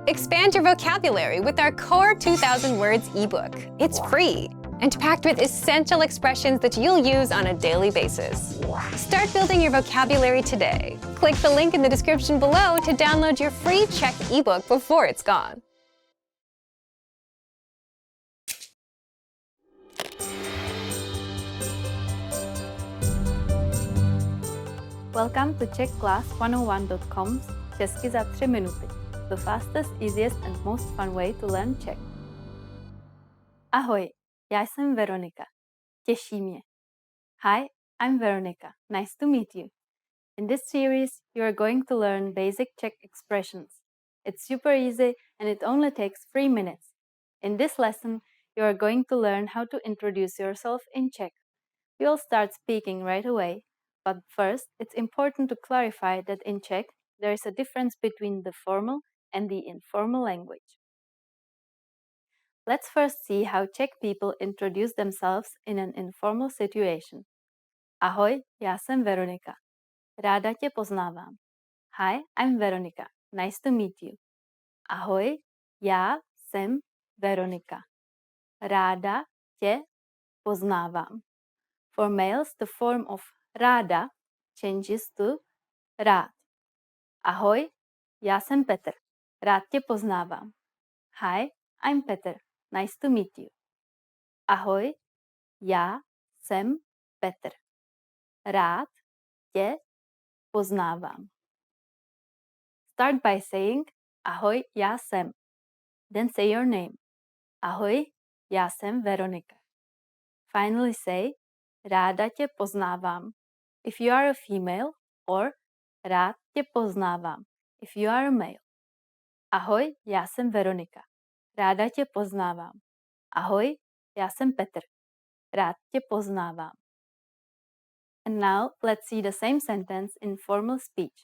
Expand your vocabulary with our Core 2000 Words ebook. It's free and packed with essential expressions that you'll use on a daily basis. Start building your vocabulary today. Click the link in the description below to download your free Czech ebook before it's gone. Welcome to CzechClass101.com's Česky za 3 minuty, the fastest, easiest and most fun way to learn Czech. Ahoj, já jsem Veronika. Těší mě. Hi, I'm Veronika. Nice to meet you. In this series, you are going to learn basic Czech expressions. It's super easy and it only takes 3 minutes. In this lesson, you are going to learn how to introduce yourself in Czech. You'll start speaking right away, but first, it's important to clarify that in Czech, there is a difference between the formal and the informal language. Let's first see how Czech people introduce themselves in an informal situation. Ahoj, já jsem Veronika. Ráda tě poznávám. Hi, I'm Veronika. Nice to meet you. Ahoj, já jsem Veronika. Ráda tě poznávám. For males, the form of ráda changes to rád. Ahoj, já jsem Petr. Rád tě poznávám. Hi, I'm Petr. Nice to meet you. Ahoj, já jsem Petr. Rád tě poznávám. Start by saying ahoj, já jsem. Then say your name. Ahoj, já jsem Veronika. Finally say ráda tě poznávám if you are a female or rád tě poznávám if you are a male. Ahoj, já jsem Veronika. Ráda tě poznávám. Ahoj, já jsem Petr. Rád tě poznávám. And now let's see the same sentence in formal speech.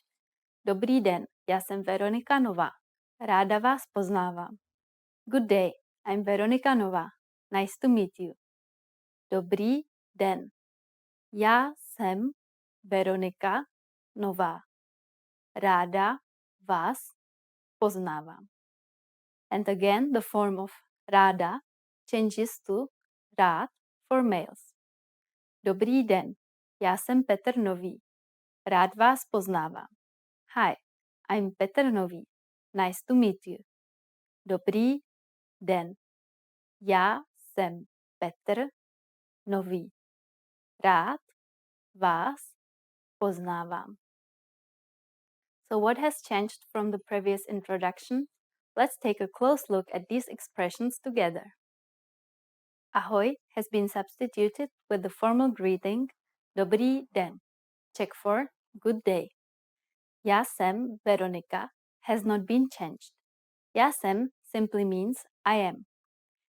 Dobrý den, já jsem Veronika Nová. Ráda vás poznávám. Good day, I'm Veronika Nová. Nice to meet you. Dobrý den. Já jsem Veronika Nová. Ráda vás poznávám. And again, the form of ráda changes to rád for males. Dobrý den, já jsem Petr Nový. Rád vás poznávám. Hi, I'm Petr Nový. Nice to meet you. Dobrý den, já jsem Petr Nový. Rád vás poznávám. So what has changed from the previous introduction? Let's take a close look at these expressions together. Ahoj has been substituted with the formal greeting Dobrý den, Czech for good day. Já jsem Veronika has not been changed. Já jsem simply means I am.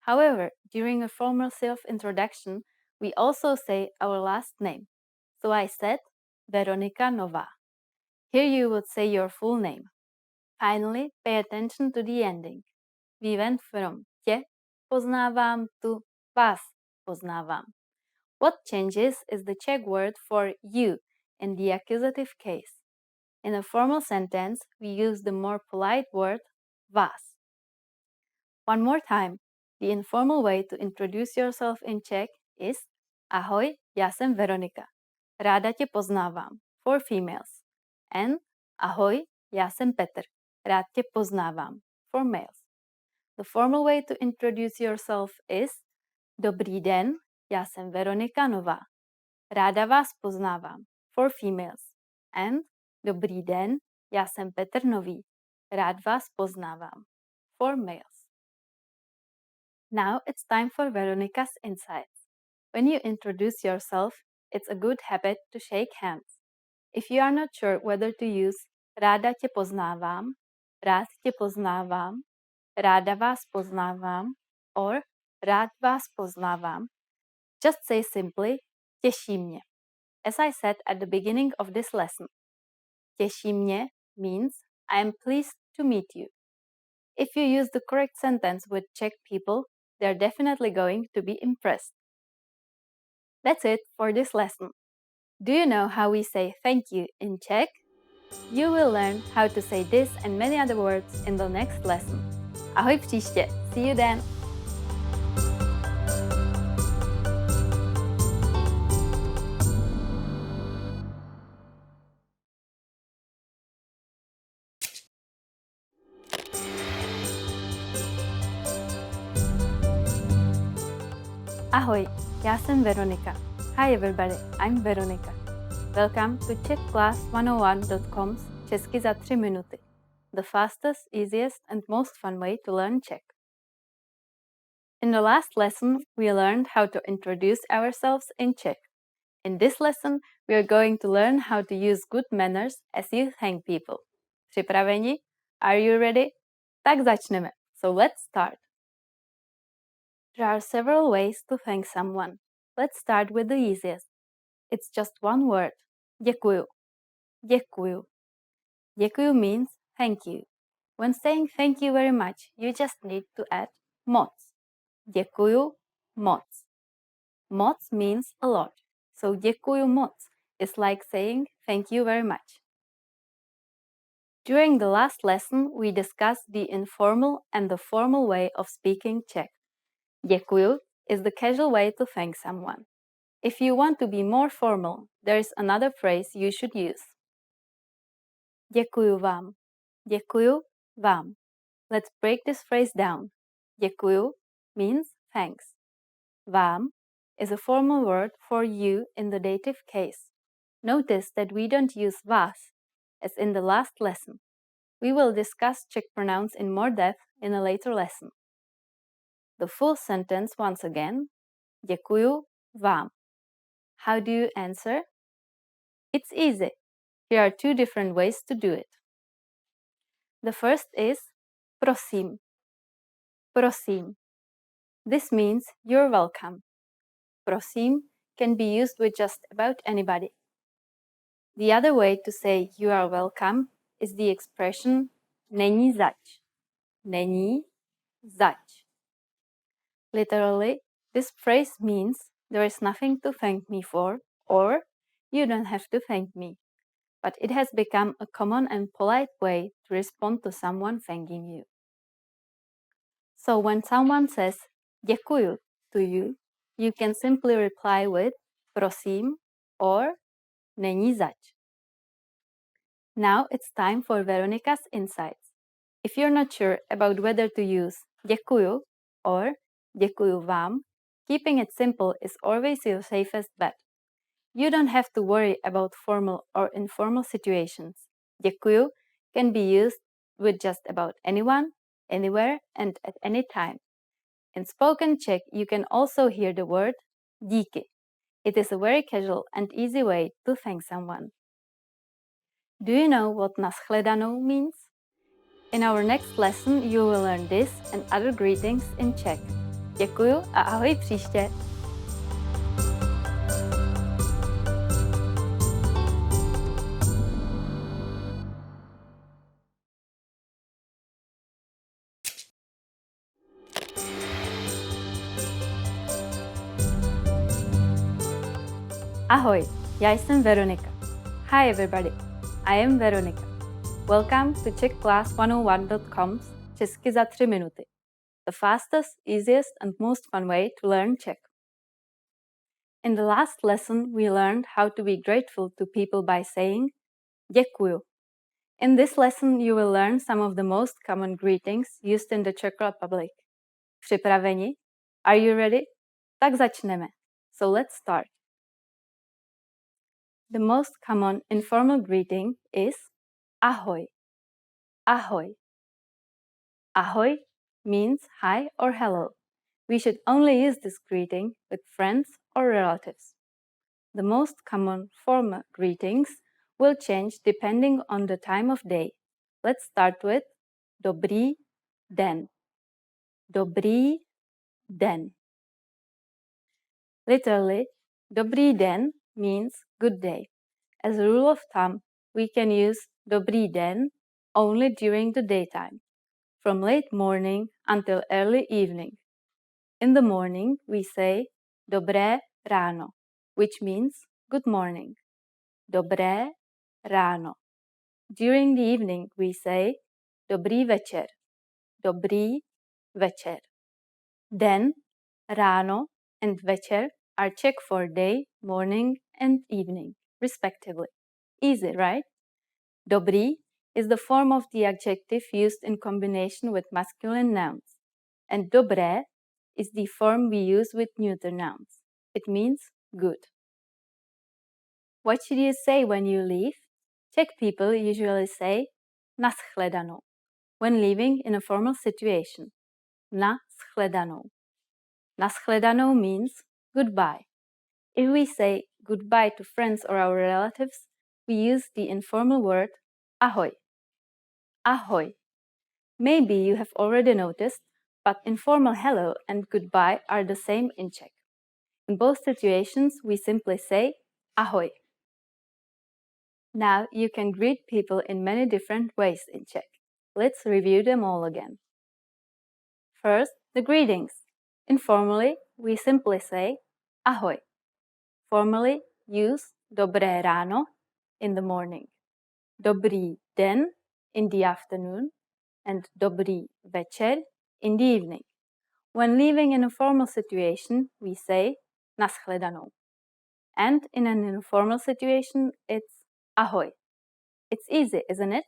However, during a formal self-introduction, we also say our last name. So I said Veronika Nová. Here you would say your full name. Finally, pay attention to the ending. We went from tě poznávám to vás poznávám. What changes is the Czech word for you in the accusative case. In a formal sentence, we use the more polite word vás. One more time, the informal way to introduce yourself in Czech is Ahoj, já jsem Veronika. Ráda tě poznávám for females. And Ahoj, já jsem Petr. Rád tě poznávám for males. The formal way to introduce yourself is Dobrý den, já jsem Veronika Nová. Ráda vás poznávám for females. And Dobrý den, já jsem Petr Nový. Rád vás poznávám for males. Now it's time for Veronika's insights. When you introduce yourself, it's a good habit to shake hands. If you are not sure whether to use ráda tě poznávám, rád tě poznávám, ráda vás poznávám, or rád vás poznávám, just say simply těší mě. As I said at the beginning of this lesson, těší mě means I am pleased to meet you. If you use the correct sentence with Czech people, they're definitely going to be impressed. That's it for this lesson. Do you know how we say thank you in Czech? You will learn how to say this and many other words in the next lesson. Ahoj příště! See you then! Ahoj, já jsem Veronika. Hi everybody, I'm Veronika. Welcome to czechclass101.com's Česky za 3 minuty, the fastest, easiest and most fun way to learn Czech. In the last lesson, we learned how to introduce ourselves in Czech. In this lesson, we are going to learn how to use good manners as you thank people. Připraveni? Are you ready? Tak začneme. So let's start. There are several ways to thank someone. Let's start with the easiest. It's just one word. Děkuju. Děkuju. Děkuju means thank you. When saying thank you very much, you just need to add moc. Děkuju moc. Moc means a lot. So děkuju moc is like saying thank you very much. During the last lesson, we discussed the informal and the formal way of speaking Czech. Děkuju is the casual way to thank someone. If you want to be more formal, there is another phrase you should use. Děkuju vám. Děkuju vám. Let's break this phrase down. Děkuju means thanks. Vám is a formal word for you in the dative case. Notice that we don't use vás, as in the last lesson. We will discuss Czech pronouns in more depth in a later lesson. The full sentence once again. Děkuju vám. How do you answer? It's easy. Here are 2 different ways to do it. The first is prosím. Prosím. This means you're welcome. Prosím can be used with just about anybody. The other way to say you are welcome is the expression není zač. Není zač. Literally, this phrase means there is nothing to thank me for, or you don't have to thank me. But it has become a common and polite way to respond to someone thanking you. So when someone says děkuju to you, you can simply reply with prosím or není zač. Now it's time for Veronika's insights. If you're not sure about whether to use děkuju or děkuju vám, keeping it simple is always your safest bet. You don't have to worry about formal or informal situations. Děkuju can be used with just about anyone, anywhere, and at any time. In spoken Czech, you can also hear the word díky. It is a very casual and easy way to thank someone. Do you know what nashledanou means? In our next lesson, you will learn this and other greetings in Czech. Děkuju a ahoj příště! Ahoj, já jsem Veronika. Hi everybody, I am Veronika. Welcome to czechclass101.com's Česky za 3 minuty, the fastest, easiest and most fun way to learn Czech. In the last lesson, we learned how to be grateful to people by saying děkuju. In this lesson, you will learn some of the most common greetings used in the Czech Republic. Připraveni? Are you ready? Tak začneme. So let's start. The most common informal greeting is ahoj. Ahoj. Ahoj means hi or hello. We should only use this greeting with friends or relatives. The most common formal greetings will change depending on the time of day. Let's start with dobrý den. Dobrý den. Literally, dobrý den means good day. As a rule of thumb, we can use dobrý den only during the daytime, from late morning until early evening. In the morning, we say dobré ráno, which means good morning. Dobré ráno. During the evening, we say dobrý večer. Dobrý večer. Den, ráno, and večer are Czech for day, morning, and evening, respectively. Easy, right? Dobrý is the form of the adjective used in combination with masculine nouns, and dobré is the form we use with neuter nouns. It means good. What should you say when you leave? Czech people usually say na shledanou when leaving in a formal situation. Na shledanou. Na shledanou means goodbye. If we say goodbye to friends or our relatives, we use the informal word ahoj. Ahoj. Maybe you have already noticed, but informal hello and goodbye are the same in Czech. In both situations, we simply say ahoj. Now you can greet people in many different ways in Czech. Let's review them all again. First, the greetings. Informally, we simply say ahoj. Formally, use dobré ráno in the morning, dobrý den in the afternoon, and dobrý večer in the evening. When leaving in a formal situation, we say na shledanou. And in an informal situation, it's ahoj. It's easy, isn't it?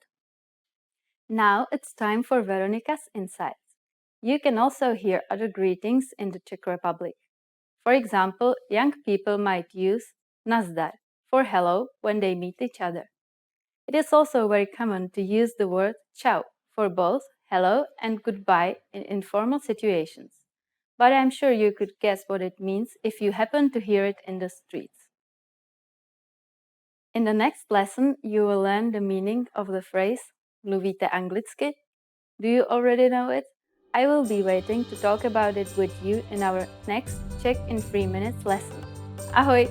Now it's time for Veronica's insights. You can also hear other greetings in the Czech Republic. For example, young people might use nazdar for hello when they meet each other. It is also very common to use the word čau for both hello and goodbye in informal situations. But I'm sure you could guess what it means if you happen to hear it in the streets. In the next lesson, you will learn the meaning of the phrase mluvíte anglicky? Do you already know it? I will be waiting to talk about it with you in our next Czech in 3 minutes lesson. Ahoj!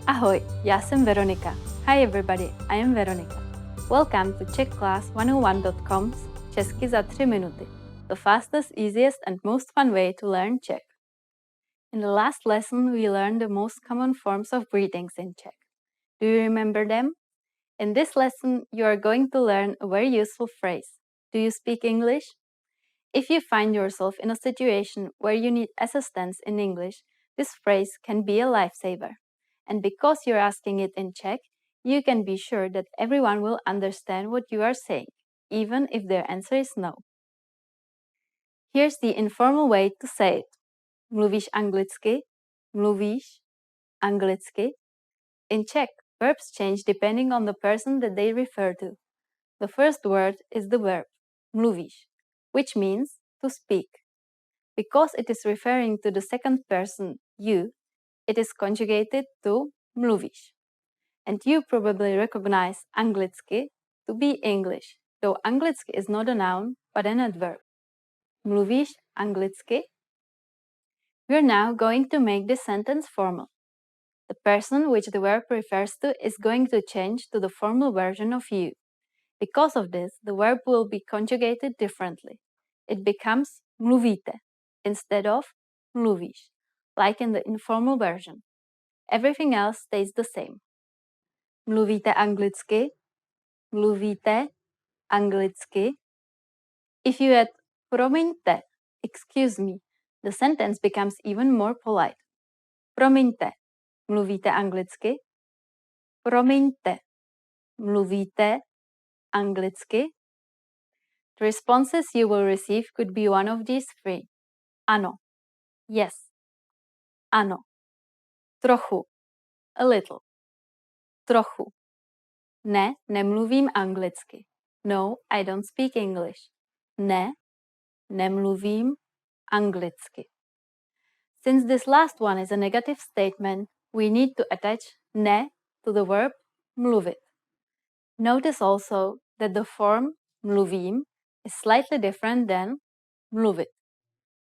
Ahoj, já jsem Veronika. Hi everybody, I am Veronika. Welcome to czechclass101.com's Česky za 3 minuty, the fastest, easiest and most fun way to learn Czech. In the last lesson, we learned the most common forms of greetings in Czech. Do you remember them? In this lesson, you are going to learn a very useful phrase. Do you speak English? If you find yourself in a situation where you need assistance in English, this phrase can be a lifesaver. And because you're asking it in Czech, you can be sure that everyone will understand what you are saying, even if their answer is no. Here's the informal way to say it. Mluvíš anglicky? Mluvíš anglicky? In Czech, verbs change depending on the person that they refer to. The first word is the verb mluvíš, which means to speak. Because it is referring to the second person, you, it is conjugated to mluvíš. And you probably recognize anglicky to be English, though anglicky is not a noun but an adverb. Mluvíš anglicky? We're now going to make this sentence formal. The person which the verb refers to is going to change to the formal version of you. Because of this, the verb will be conjugated differently. It becomes mluvíte instead of mluvíš, like in the informal version. Everything else stays the same. Mluvíte anglicky? Mluvíte anglicky? If you add promiňte, excuse me, the sentence becomes even more polite. Promiňte, mluvíte anglicky? Promiňte, mluvíte anglicky? The responses you will receive could be one of these three. Ano, yes, ano. Trochu, a little. Trochu. Ne, nemluvím anglicky. No, I don't speak English. Ne, nemluvím anglicky. Since this last one is a negative statement, we need to attach ne to the verb mluvit. Notice also that the form mluvím is slightly different than mluvit.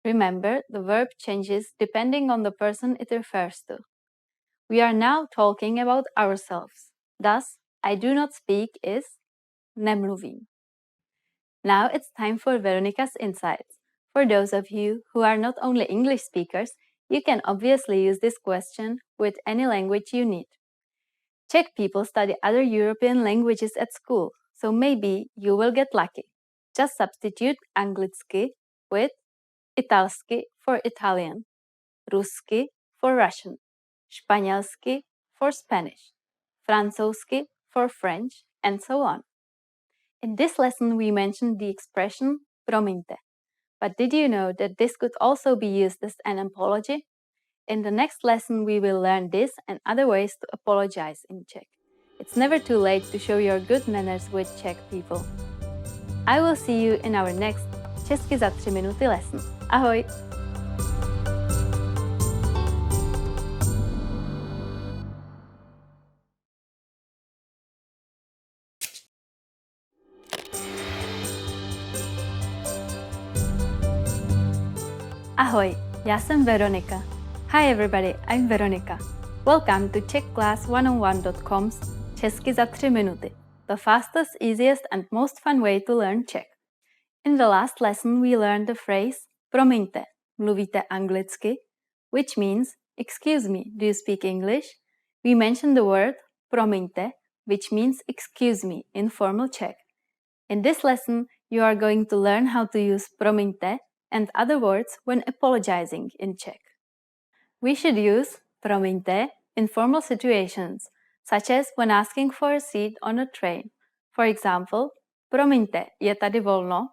Remember, the verb changes depending on the person it refers to. We are now talking about ourselves. Thus, I do not speak is nemluvím. Now it's time for Veronica's insights. For those of you who are not only English speakers, you can obviously use this question with any language you need. Czech people study other European languages at school, so maybe you will get lucky. Just substitute anglicky with italsky for Italian, rusky for Russian, španělsky for Spanish, francouzsky for French, and so on. In this lesson, we mentioned the expression promiňte. But did you know that this could also be used as an apology? In the next lesson, we will learn this and other ways to apologize in Czech. It's never too late to show your good manners with Czech people. I will see you in our next Česky za 3 minuty lesson. Ahoj! Ahoj, já jsem Veronika. Hi everybody, I'm Veronika. Welcome to czechclass101.com's Česky za 3 minuty, the fastest, easiest and most fun way to learn Czech. In the last lesson we learned the phrase promiňte, mluvíte anglicky, which means excuse me, do you speak English? We mentioned the word promiňte, which means excuse me in formal Czech. In this lesson you are going to learn how to use promiňte and other words when apologizing in Czech. We should use promiňte in formal situations, such as when asking for a seat on a train. For example, promiňte, je tady volno?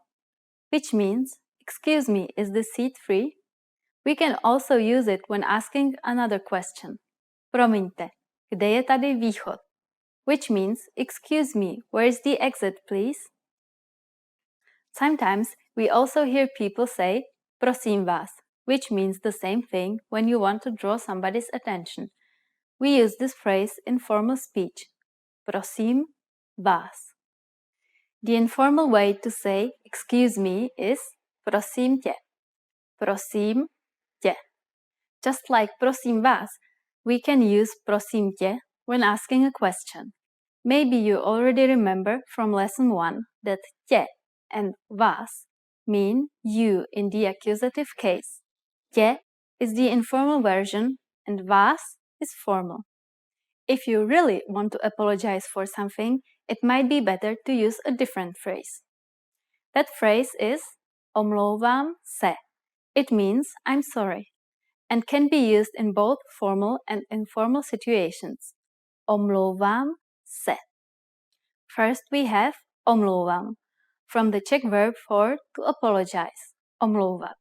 Which means, excuse me, is the seat free? We can also use it when asking another question. Promiňte, kde je tady východ? Which means, excuse me, where is the exit, please? Sometimes we also hear people say prosím vás, which means the same thing when you want to draw somebody's attention. We use this phrase in formal speech. Prosím vás. The informal way to say excuse me is prosím tě. Prosím tě. Just like prosím vás, we can use prosím tě when asking a question. Maybe you already remember from lesson 1 that tě and vás mean you in the accusative case. Tě is the informal version and vás is formal. If you really want to apologize for something, it might be better to use a different phrase. That phrase is omlouvám se. It means I'm sorry and can be used in both formal and informal situations. Omlouvám se. First we have omlouvám, from the Czech verb for to apologize, omlouvat.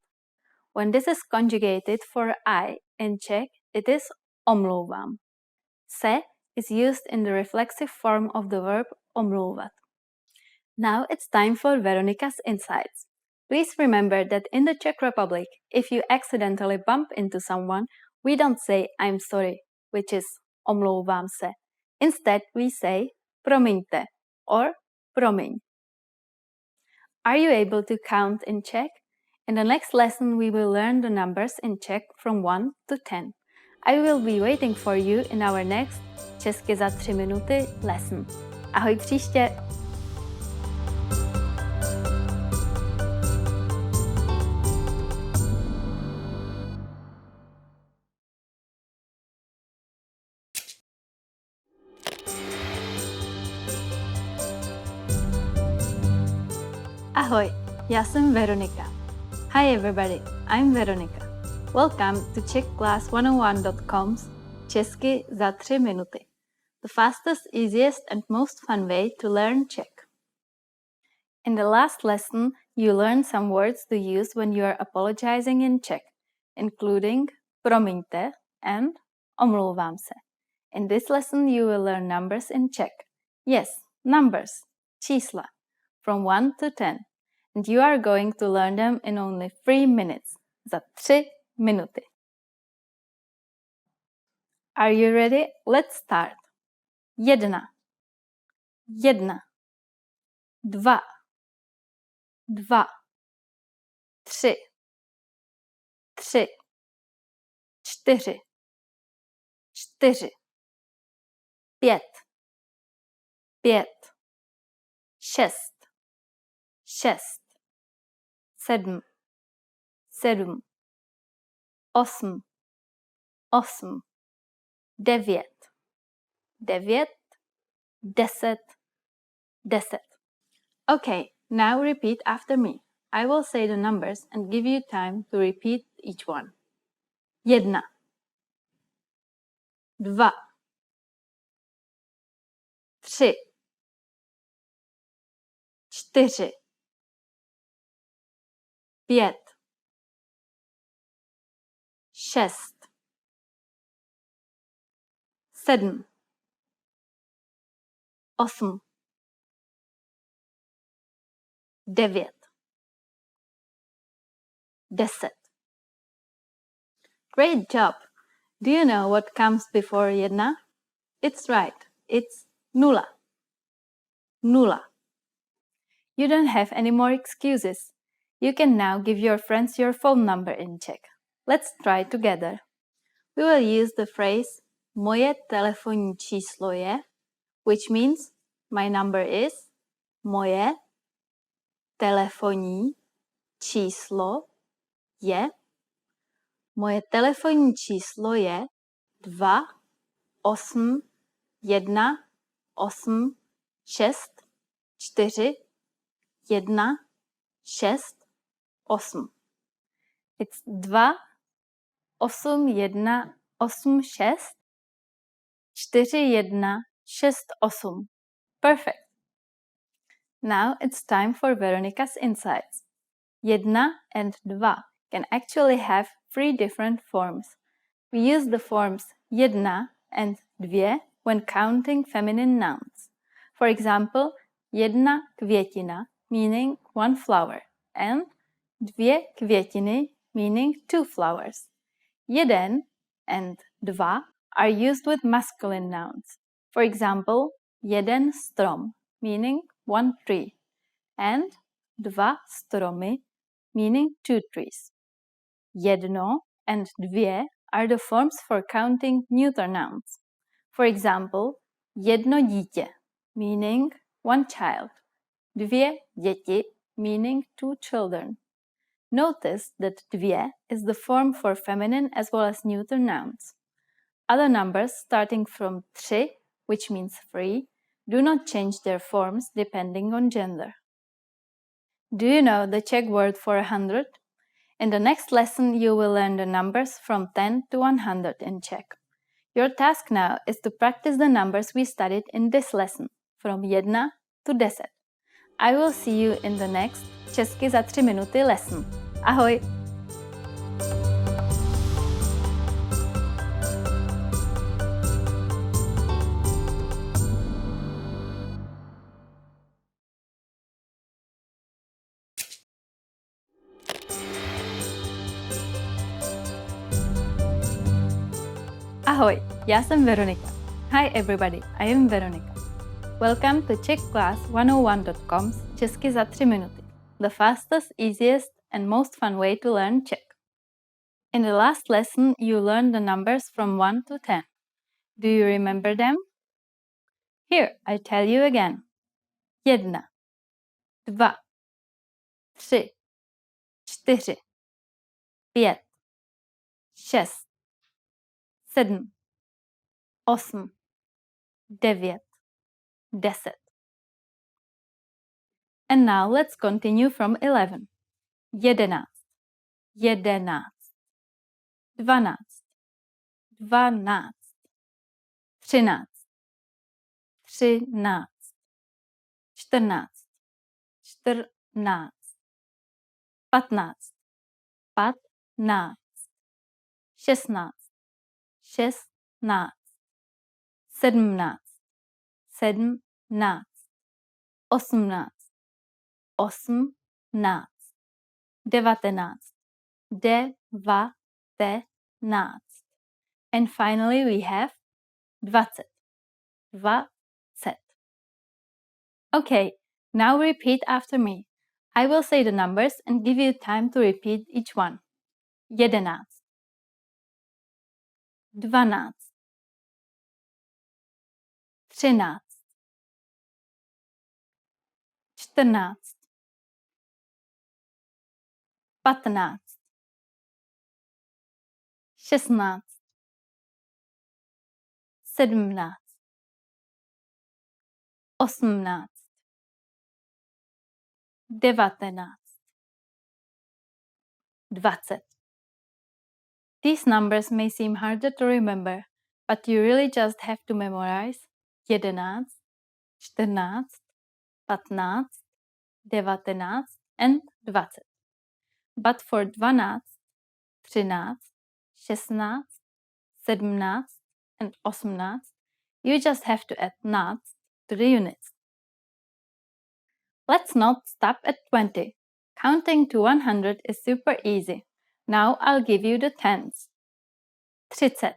When this is conjugated for I in Czech, it is omlouvám. Se is used in the reflexive form of the verb omlouvat. Now it's time for Veronica's insights. Please remember that in the Czech Republic, if you accidentally bump into someone, we don't say I'm sorry, which is omlouvám se. Instead, we say promiňte or promiň. Are you able to count in Czech? In the next lesson, we will learn the numbers in Czech from 1 to 10. I will be waiting for you in our next Česky za 3 minuty lesson. Ahoj příště! Ahoj, já jsem Veronika. Hi everybody, I'm Veronika. Welcome to czechclass101.com's Česky za 3 minuty, the fastest, easiest and most fun way to learn Czech. In the last lesson, you learned some words to use when you are apologizing in Czech, including promiňte and omlouvám se. In this lesson, you will learn numbers in Czech. Yes, numbers, čísla, from 1 to 10. And you are going to learn them in only 3 minutes, za 3 minuty. Are you ready? Let's start. 1, 1, 2, 2, 3, 3, 4, 4, 5, 5, 6, 6, 7, 7, 8, 8, 9, 9, 10, 10. Okay, now repeat after me. I will say the numbers and give you time to repeat each one. 1, 2, 3, 4, 5, 6, 7, 8, 9, 10. Great job! Do you know what comes before jedna? It's right, it's nula. Nula. You don't have any more excuses. You can now give your friends your phone number in Czech. Let's try together. We will use the phrase moje telefonní číslo je, which means my number is, moje telefonní číslo je, moje telefonní číslo je 2 8 1 8 6 4 1 6 8. It's 2 8 1 8 6 4 1 6 8. Perfect. Now it's time for Veronica's insights. Jedna and dva can actually have 3 different forms. We use the forms jedna and dvě when counting feminine nouns. For example, jedna květina, meaning 1 flower, and dvě květiny, meaning 2 flowers. Jeden and dva are used with masculine nouns. For example, jeden strom, meaning 1 tree, and dva stromy, meaning 2 trees. Jedno and dvě are the forms for counting neuter nouns. For example, jedno dítě, meaning 1 child, dvě děti, meaning 2 children. Notice that dvě is the form for feminine as well as neuter nouns. Other numbers starting from 3, which means 3, do not change their forms depending on gender. Do you know the Czech word for 100? In the next lesson, you will learn the numbers from 10 to 100 in Czech. Your task now is to practice the numbers we studied in this lesson, from 1 to 10. I will see you in the next Česky za 3 minuty lesson. Ahoj! Ahoj, já jsem Veronika. Hi everybody, I am Veronika. Welcome to czechclass101.com's Česky za 3 minuty, the fastest, easiest and most fun way to learn Czech. In the last lesson, you learned the numbers from 1 to 10. Do you remember them? Here, I tell you again. 1, 2, 3, 4, 5, 6, 7, 8, 9, 10. And now let's continue from 11. 11, 11, 12, 12, 13, 13, 14, 14, 15, 15, 16, 16, 17, 17, 18, 18, 19, 19. And finally we have 20, 20. Okay, now repeat after me. I will say the numbers and give you time to repeat each one. 11, 12, 13, 14, 15, 16, 17, 18, 19, 20. These numbers may seem harder to remember, but you really just have to memorize 11, 14, 15, 19 and 20. But for 12, 13, 16, 17 and 18, you just have to add knots to the units. Let's not stop at 20. Counting to 100 is super easy. Now I'll give you the tens. 30,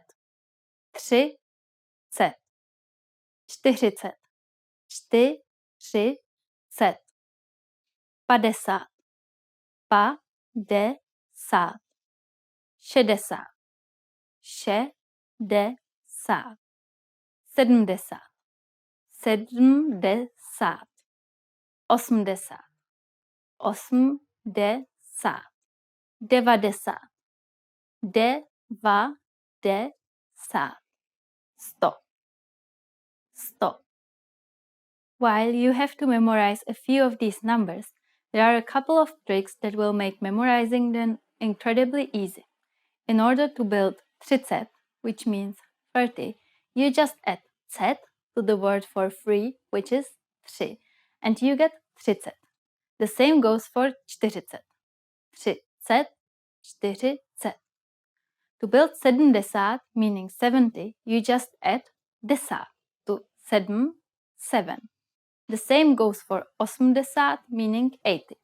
30, 40, 40, 50, 50, 60, 60, 70, 70, 80, 80, 90, 90, 100, 100. While you have to memorize a few of these numbers, there are a couple of tricks that will make memorizing them incredibly easy. In order to build 30, which means 30, you just add z to the word for 3, which is 3, and you get 30. The same goes for 40. 30, 40. To build 70, meaning 70, you just add desa to 7, 7. The same goes for 80, meaning 80.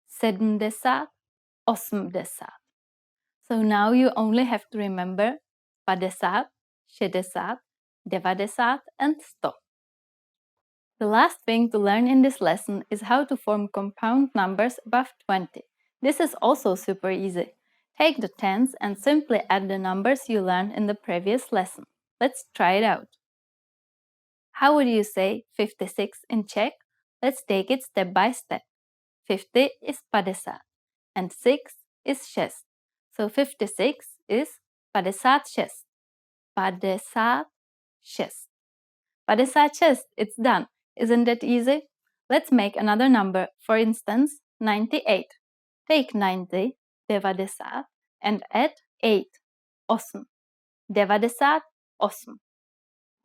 70, 80. So now you only have to remember 50, 60, 90 and 100. The last thing to learn in this lesson is how to form compound numbers above 20. This is also super easy. Take the tens and simply add the numbers you learned in the previous lesson. Let's try it out. How would you say 56 in Czech? Let's take it step by step. 50 is 50 and 6 is 6. So 56 is 56. 56. 56, it's done. Isn't that easy? Let's make another number, for instance, 98. Take 90, 90, and add 8, 8. 98.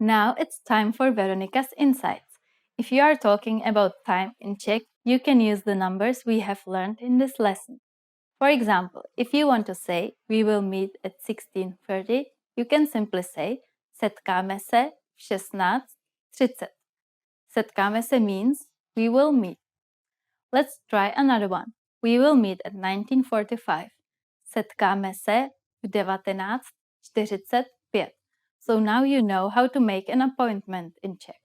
Now it's time for Veronica's insights. If you are talking about time in Czech, you can use the numbers we have learned in this lesson. For example, if you want to say we will meet at 16:30, you can simply say setkáme se v 16:30. Setkáme se means we will meet. Let's try another one. We will meet at 19:45. Setkáme se v 19:45. So now you know how to make an appointment in Czech.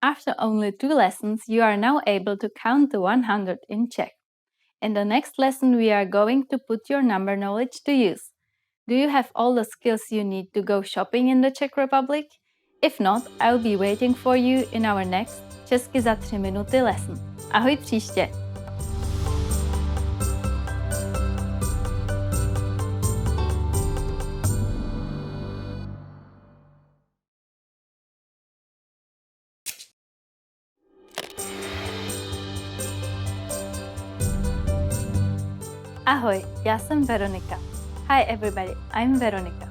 After only 2 lessons, you are now able to count to 100 in Czech. In the next lesson, we are going to put your number knowledge to use. Do you have all the skills you need to go shopping in the Czech Republic? If not, I'll be waiting for you in our next Česky za 3 minuty lesson. Ahoj příště! Ahoj, já jsem Veronika. Hi everybody, I'm Veronika.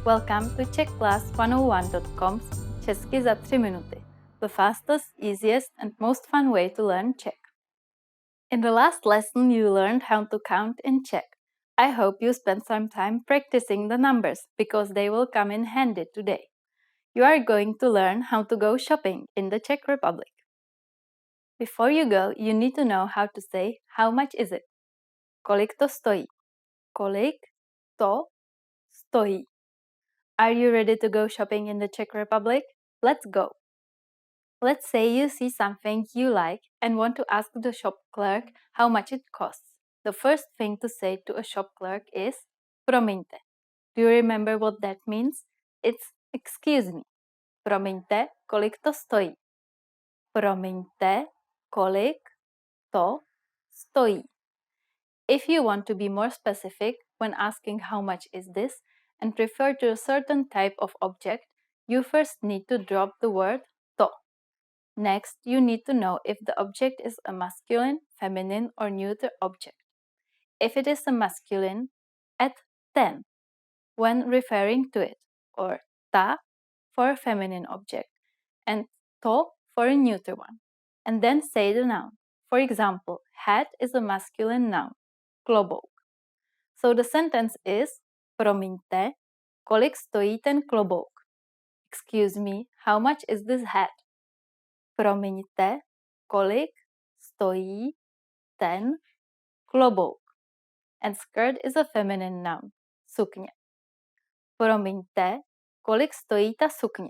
Welcome to CzechClass101.com's Česky za 3 minuty, the fastest, easiest and most fun way to learn Czech. In the last lesson you learned how to count in Czech. I hope you spent some time practicing the numbers because they will come in handy today. You are going to learn how to go shopping in the Czech Republic. Before you go, you need to know how to say how much is it. Kolik to stojí? Kolik to stojí? Are you ready to go shopping in the Czech Republic? Let's go! Let's say you see something you like and want to ask the shop clerk how much it costs. The first thing to say to a shop clerk is promiňte. Do you remember what that means? It's excuse me. Promiňte, kolik to stojí. Promiňte, kolik to stojí. If you want to be more specific when asking how much is this and refer to a certain type of object, you first need to drop the word to. Next, you need to know if the object is a masculine, feminine, or neuter object. If it is a masculine, add ten when referring to it, or ta for a feminine object, and to for a neuter one. And then say the noun. For example, hat is a masculine noun, klobouk. So the sentence is, promiňte, kolik stojí ten klobouk? Excuse me, how much is this hat? Promiňte, kolik stojí ten klobouk? And skirt is a feminine noun, sukně. Promiňte, kolik stojí ta sukně?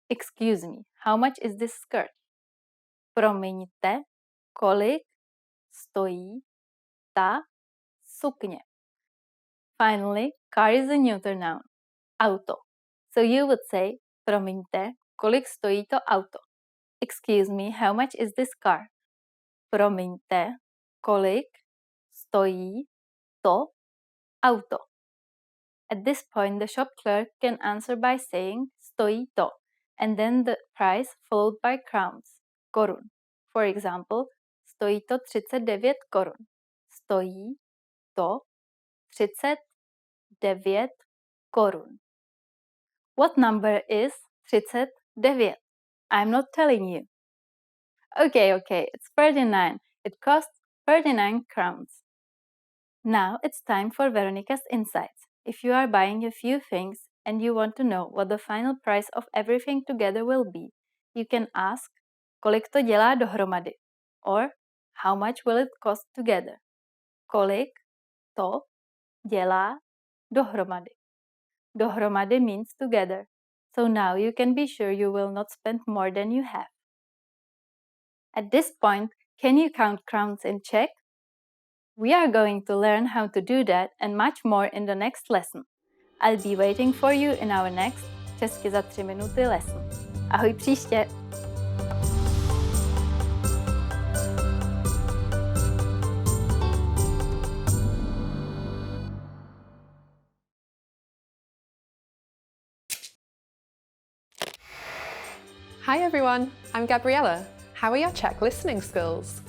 Excuse me, how much is this skirt? Promiňte, kolik stojí ta sukně? Finally, car is a neuter noun, auto. So you would say, promiňte, kolik stojí to auto? Excuse me, how much is this car? Promiňte, kolik stojí to auto? At this point, the shop clerk can answer by saying stojí to, and then the price followed by crowns, korun. For example, stojí to 39 korun. Stojí to 39 korun. What number is 39? I'm not telling you. Okay, it's 39. It costs 39 crowns. Now it's time for Veronica's insights. If you are buying a few things and you want to know what the final price of everything together will be, you can ask, kolik to dělá dohromady? Or, how much will it cost together? Kolik to dělá dohromady? Dohromady means together. So now you can be sure you will not spend more than you have. At this point, can you count crowns in Czech? We are going to learn how to do that and much more in the next lesson. I'll be waiting for you in our next Česky za 3 minuty lesson. Ahoj příště! Hi everyone, I'm Gabriella. How are your Czech listening skills?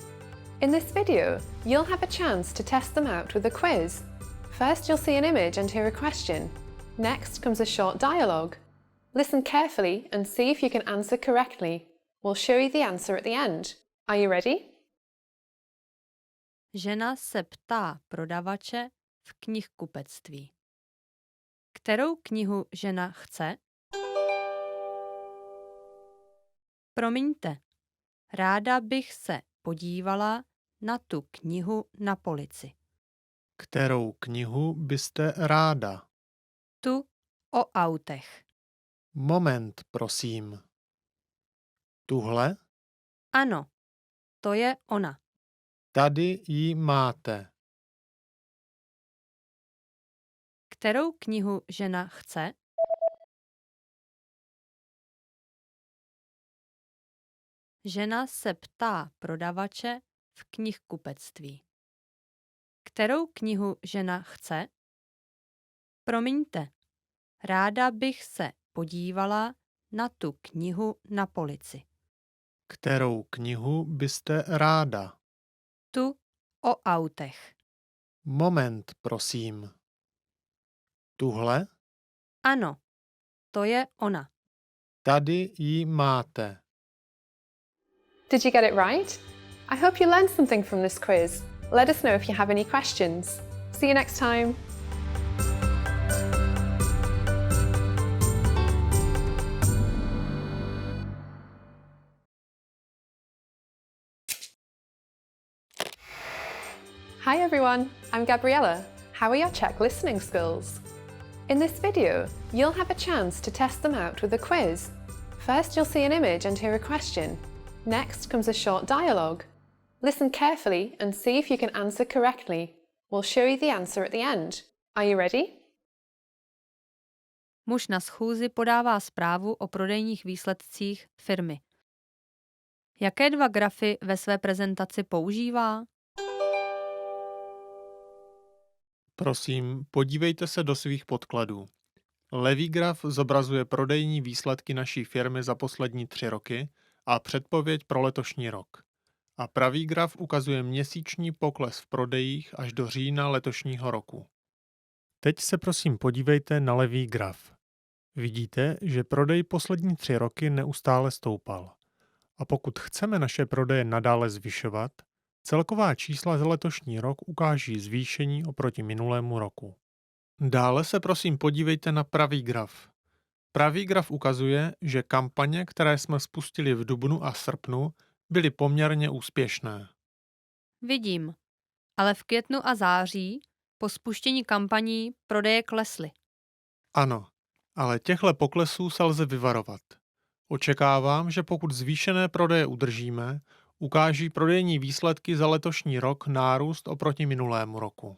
In this video, you'll have a chance to test them out with a quiz. First, you'll see an image and hear a question. Next comes a short dialogue. Listen carefully and see if you can answer correctly. We'll show you the answer at the end. Are you ready? Žena se ptá prodavače v knihkupectví. Kterou knihu žena chce? Promiňte, ráda bych se podívala na tu knihu na polici. Kterou knihu byste ráda? Tu o autech. Moment, prosím. Tuhle? Ano, to je ona. Tady ji máte. Kterou knihu žena chce? Žena se ptá prodavače v knihkupectví. Kterou knihu žena chce? Promiňte, ráda bych se podívala na tu knihu na polici. Kterou knihu byste ráda? Tu o autech. Moment, prosím. Tuhle? Ano, to je ona. Tady ji máte. Did you get it right? I hope you learned something from this quiz. Let us know if you have any questions. See you next time. Hi everyone, I'm Gabriella. How are your Czech listening skills? In this video, you'll have a chance to test them out with a quiz. First, you'll see an image and hear a question. Next comes a short dialogue. Listen carefully and see if you can answer correctly. We'll show you the answer at the end. Are you ready? Muž na schůzi podává zprávu o prodejních výsledcích firmy. Jaké dva grafy ve své prezentaci používá? Prosím, podívejte se do svých podkladů. Levý graf zobrazuje prodejní výsledky naší firmy za poslední 3 roky a předpověď pro letošní rok. A pravý graf ukazuje měsíční pokles v prodejích až do října letošního roku. Teď se prosím podívejte na levý graf. Vidíte, že prodej poslední 3 roky neustále stoupal. A pokud chceme naše prodeje nadále zvyšovat, celková čísla za letošní rok ukáží zvýšení oproti minulému roku. Dále se prosím podívejte na pravý graf. Pravý graf ukazuje, že kampaně, které jsme spustili v dubnu a srpnu, byly poměrně úspěšné. Vidím, ale v květnu a září po spuštění kampaní prodeje klesly. Ano, ale těchto poklesů se lze vyvarovat. Očekávám, že pokud zvýšené prodeje udržíme, ukáží prodejní výsledky za letošní rok nárůst oproti minulému roku.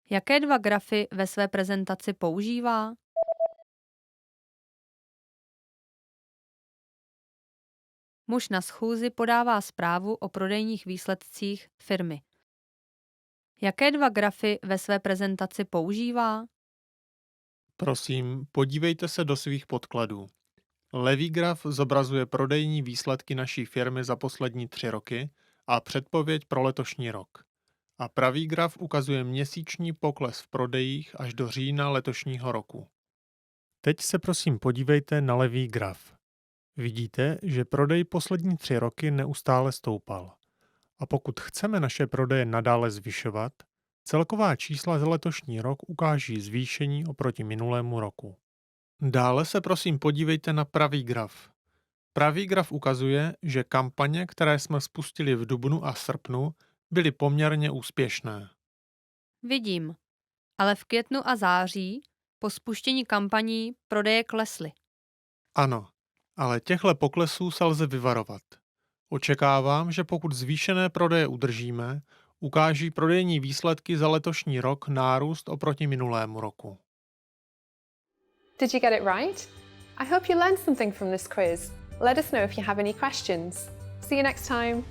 Jaké dva grafy ve své prezentaci používá? Muž na schůzi podává zprávu o prodejních výsledcích firmy. Jaké dva grafy ve své prezentaci používá? Prosím, podívejte se do svých podkladů. Levý graf zobrazuje prodejní výsledky naší firmy za poslední 3 roky a předpověď pro letošní rok. A pravý graf ukazuje měsíční pokles v prodejích až do října letošního roku. Teď se prosím podívejte na levý graf. Vidíte, že prodej poslední 3 roky neustále stoupal. A pokud chceme naše prodeje nadále zvyšovat, celková čísla za letošní rok ukáží zvýšení oproti minulému roku. Dále se prosím podívejte na pravý graf. Pravý graf ukazuje, že kampaně, které jsme spustili v dubnu a srpnu, byly poměrně úspěšné. Vidím, ale v květnu a září po spuštění kampaní prodeje klesly. Ano, ale těchto poklesů se lze vyvarovat. Očekávám, že pokud zvýšené prodeje udržíme, ukáží prodejní výsledky za letošní rok nárůst oproti minulému roku. Did you get it right? I hope you learned something from this quiz. Let us know if you have any questions. See you next time.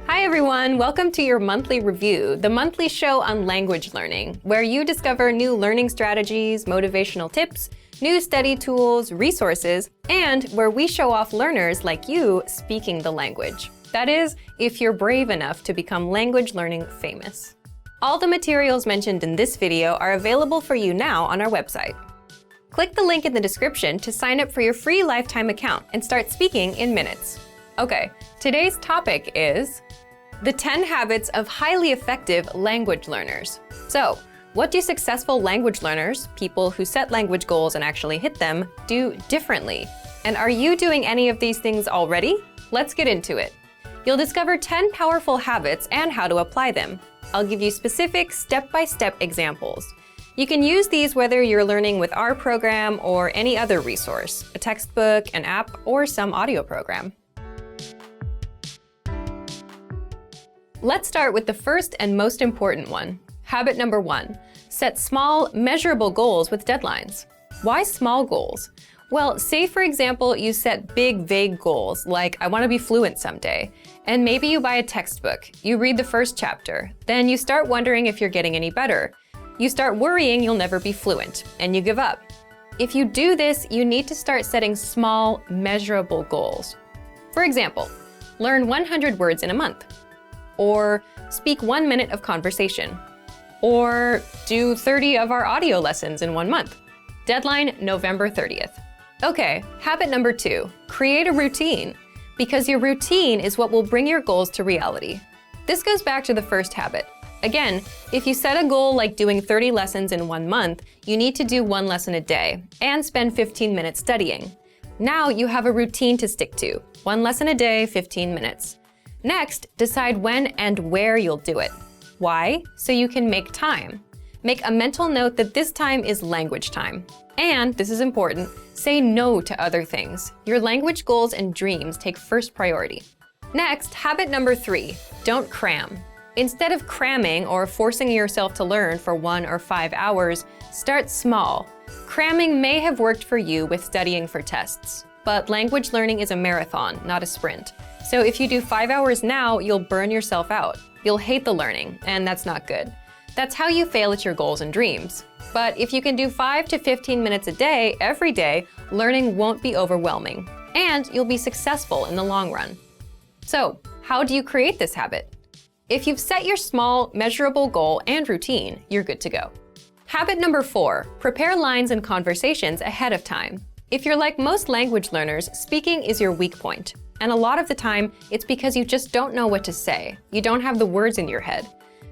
Hi everyone, welcome to your monthly review, the monthly show on language learning, where you discover new learning strategies, motivational tips, new study tools, resources, and where we show off learners like you speaking the language. That is, if you're brave enough to become language learning famous. All the materials mentioned in this video are available for you now on our website. Click the link in the description to sign up for your free lifetime account and start speaking in minutes. Okay, today's topic is the 10 habits of highly effective language learners. So, what do successful language learners, people who set language goals and actually hit them, do differently? And are you doing any of these things already? Let's get into it. You'll discover 10 powerful habits and how to apply them. I'll give you specific step-by-step examples. You can use these whether you're learning with our program or any other resource, a textbook, an app, or some audio program. Let's start with the first and most important one. Habit number 1, set small, measurable goals with deadlines. Why small goals? Well, say for example, you set big, vague goals, like I want to be fluent someday, and maybe you buy a textbook, you read the first chapter, then you start wondering if you're getting any better. You start worrying you'll never be fluent, and you give up. If you do this, you need to start setting small, measurable goals. For example, learn 100 words in a month, or speak 1 minute of conversation, or do 30 of our audio lessons in 1 month. Deadline November 30th. Okay, habit number 2, create a routine, because your routine is what will bring your goals to reality. This goes back to the first habit. Again, if you set a goal like doing 30 lessons in 1 month, you need to do 1 lesson a day and spend 15 minutes studying. Now you have a routine to stick to, 1 lesson a day, 15 minutes. Next, decide when and where you'll do it. Why? So you can make time. Make a mental note that this time is language time. And, this is important, say no to other things. Your language goals and dreams take first priority. Next, habit number 3, don't cram. Instead of cramming or forcing yourself to learn for 1 or 5 hours, start small. Cramming may have worked for you with studying for tests, but language learning is a marathon, not a sprint. So if you do 5 hours now, you'll burn yourself out. You'll hate the learning, and that's not good. That's how you fail at your goals and dreams. But if you can do 5 to 15 minutes a day, every day, learning won't be overwhelming, and you'll be successful in the long run. So, how do you create this habit? If you've set your small, measurable goal and routine, you're good to go. Habit number 4, prepare lines and conversations ahead of time. If you're like most language learners, speaking is your weak point. And a lot of the time, it's because you just don't know what to say. You don't have the words in your head.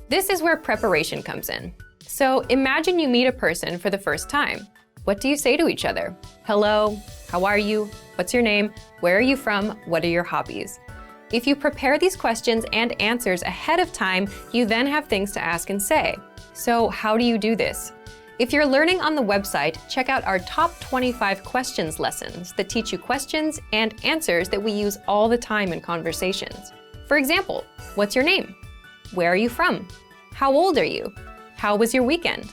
This is where preparation comes in. So imagine you meet a person for the first time. What do you say to each other? Hello, how are you? What's your name? Where are you from? What are your hobbies? If you prepare these questions and answers ahead of time, you then have things to ask and say. So how do you do this? If you're learning on the website, check out our top 25 questions lessons that teach you questions and answers that we use all the time in conversations. For example, what's your name? Where are you from? How old are you? How was your weekend?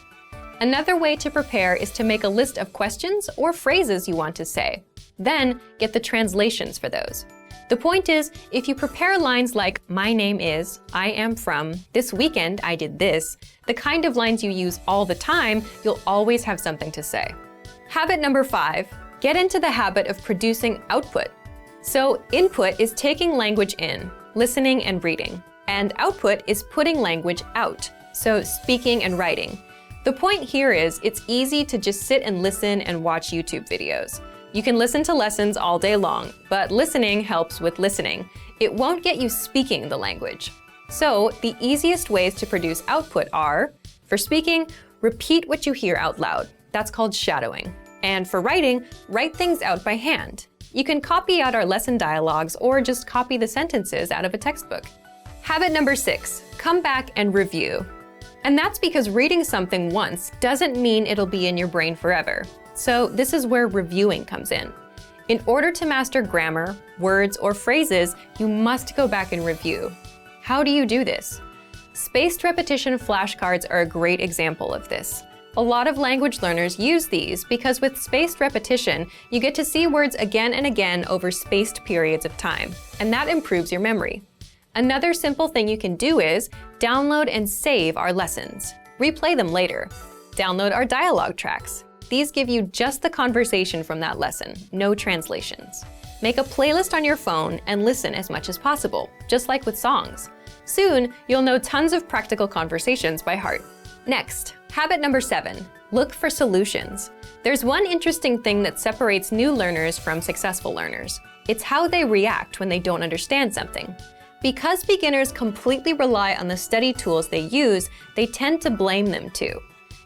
Another way to prepare is to make a list of questions or phrases you want to say. Then get the translations for those. The point is, if you prepare lines like, my name is, I am from, this weekend I did this, the kind of lines you use all the time, you'll always have something to say. Habit number 5, get into the habit of producing output. So input is taking language in, listening and reading, and output is putting language out, so speaking and writing. The point here is, it's easy to just sit and listen and watch YouTube videos. You can listen to lessons all day long, but listening helps with listening. It won't get you speaking the language. So the easiest ways to produce output are, for speaking, repeat what you hear out loud. That's called shadowing. And for writing, write things out by hand. You can copy out our lesson dialogues or just copy the sentences out of a textbook. Habit number 6, come back and review. And that's because reading something once doesn't mean it'll be in your brain forever. So this is where reviewing comes in. In order to master grammar, words, or phrases, you must go back and review. How do you do this? Spaced repetition flashcards are a great example of this. A lot of language learners use these because with spaced repetition, you get to see words again and again over spaced periods of time, and that improves your memory. Another simple thing you can do is download and save our lessons. Replay them later. Download our dialogue tracks. These give you just the conversation from that lesson, no translations. Make a playlist on your phone and listen as much as possible, just like with songs. Soon, you'll know tons of practical conversations by heart. Next, habit number 7, look for solutions. There's one interesting thing that separates new learners from successful learners. It's how they react when they don't understand something. Because beginners completely rely on the study tools they use, they tend to blame them too.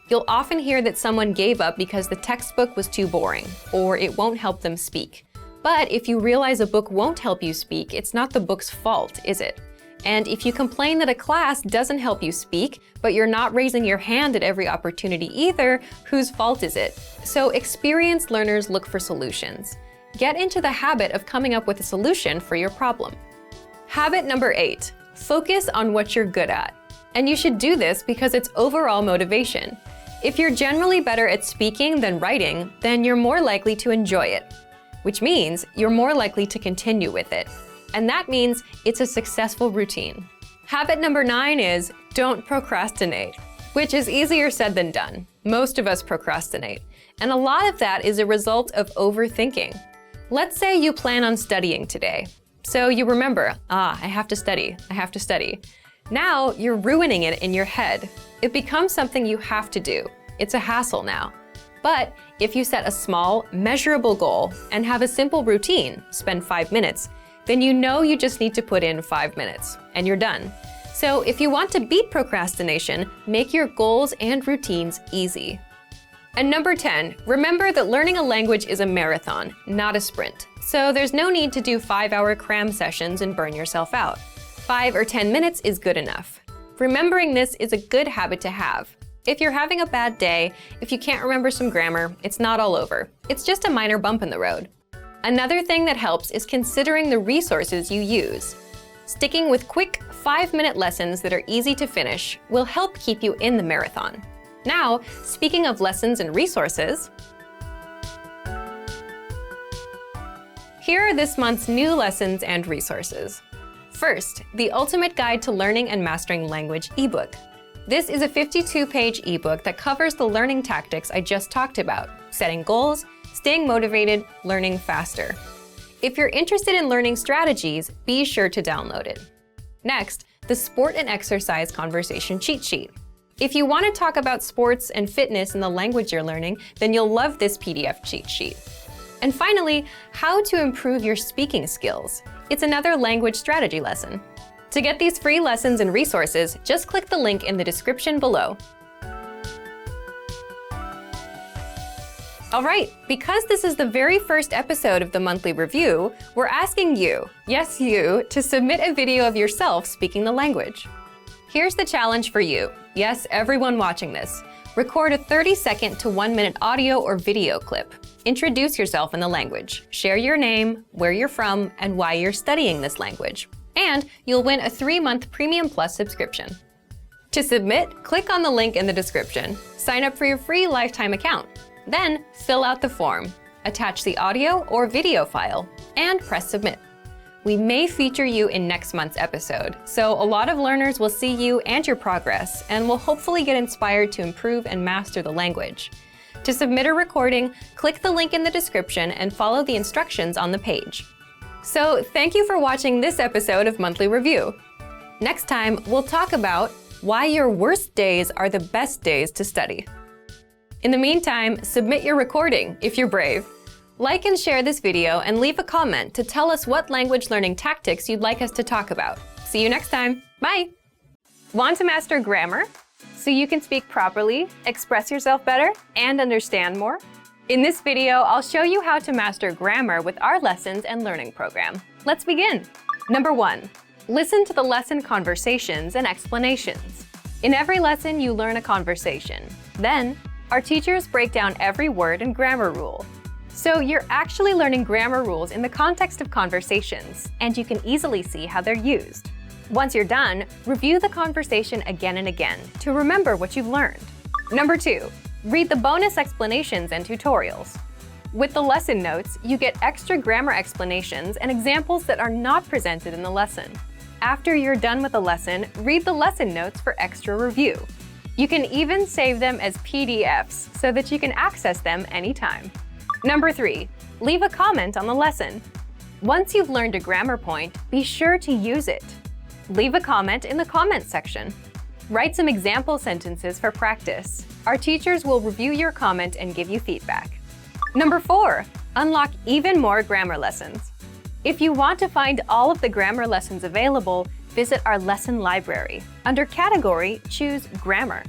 You'll often hear that someone gave up because the textbook was too boring, or it won't help them speak. But if you realize a book won't help you speak, it's not the book's fault, is it? And if you complain that a class doesn't help you speak, but you're not raising your hand at every opportunity either, whose fault is it? So experienced learners look for solutions. Get into the habit of coming up with a solution for your problem. Habit number 8, focus on what you're good at. And you should do this because it's overall motivation. If you're generally better at speaking than writing, then you're more likely to enjoy it, which means you're more likely to continue with it. And that means it's a successful routine. Habit number 9 is don't procrastinate, which is easier said than done. Most of us procrastinate. And a lot of that is a result of overthinking. Let's say you plan on studying today. So you remember, I have to study. Now you're ruining it in your head. It becomes something you have to do. It's a hassle now. But if you set a small, measurable goal and have a simple routine, spend 5 minutes, then you know you just need to put in 5 minutes and you're done. So if you want to beat procrastination, make your goals and routines easy. And number 10, remember that learning a language is a marathon, not a sprint. So there's no need to do 5-hour cram sessions and burn yourself out. 5 or 10 minutes is good enough. Remembering this is a good habit to have. If you're having a bad day, if you can't remember some grammar, it's not all over. It's just a minor bump in the road. Another thing that helps is considering the resources you use. Sticking with quick 5-minute lessons that are easy to finish will help keep you in the marathon. Now, speaking of lessons and resources, here are this month's new lessons and resources. First, the Ultimate Guide to Learning and Mastering Language ebook. This is a 52-page ebook that covers the learning tactics I just talked about: setting goals, staying motivated, learning faster. If you're interested in learning strategies, be sure to download it. Next, the Sport and Exercise Conversation Cheat Sheet. If you want to talk about sports and fitness in the language you're learning, then you'll love this PDF cheat sheet. And finally, How to Improve Your Speaking Skills. It's another language strategy lesson. To get these free lessons and resources, just click the link in the description below. All right, because this is the very first episode of the monthly review, we're asking you, yes you, to submit a video of yourself speaking the language. Here's the challenge for you. Yes, everyone watching this. Record a 30-second to 1-minute audio or video clip. Introduce yourself in the language. Share your name, where you're from, and why you're studying this language. And you'll win a 3-month Premium Plus subscription. To submit, click on the link in the description. Sign up for your free lifetime account. Then, fill out the form. Attach the audio or video file, and press submit. We may feature you in next month's episode, so a lot of learners will see you and your progress, and will hopefully get inspired to improve and master the language. To submit a recording, click the link in the description and follow the instructions on the page. So, thank you for watching this episode of Monthly Review. Next time, we'll talk about why your worst days are the best days to study. In the meantime, submit your recording if you're brave. Like and share this video and leave a comment to tell us what language learning tactics you'd like us to talk about. See you next time. Bye! Want to master grammar so you can speak properly, express yourself better, and understand more? In this video, I'll show you how to master grammar with our lessons and learning program. Let's begin. Number 1. Listen to the lesson conversations and explanations. In every lesson, you learn a conversation. Then, our teachers break down every word and grammar rule. So you're actually learning grammar rules in the context of conversations, and you can easily see how they're used. Once you're done, review the conversation again and again to remember what you've learned. Number 2, read the bonus explanations and tutorials. With the lesson notes, you get extra grammar explanations and examples that are not presented in the lesson. After you're done with the lesson, read the lesson notes for extra review. You can even save them as PDFs so that you can access them anytime. Number 3, leave a comment on the lesson. Once you've learned a grammar point, be sure to use it. Leave a comment in the comments section. Write some example sentences for practice. Our teachers will review your comment and give you feedback. Number 4, unlock even more grammar lessons. If you want to find all of the grammar lessons available, visit our lesson library. Under Category, choose Grammar.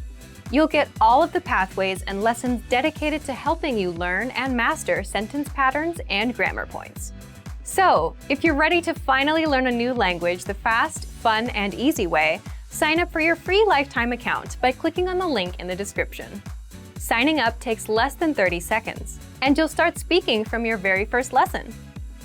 You'll get all of the pathways and lessons dedicated to helping you learn and master sentence patterns and grammar points. So, if you're ready to finally learn a new language the fast, fun, and easy way, sign up for your free lifetime account by clicking on the link in the description. Signing up takes less than 30 seconds, and you'll start speaking from your very first lesson.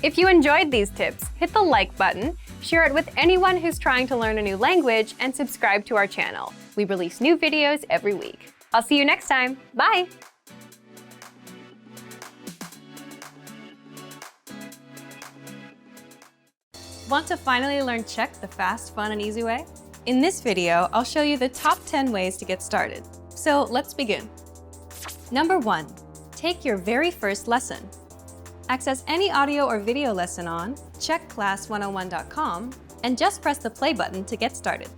If you enjoyed these tips, hit the like button, share it with anyone who's trying to learn a new language, and subscribe to our channel. We release new videos every week. I'll see you next time. Bye! Want to finally learn Czech the fast, fun, and easy way? In this video, I'll show you the top 10 ways to get started. So let's begin. Number 1. Take your very first lesson. Access any audio or video lesson on czechclass101.com and just press the play button to get started.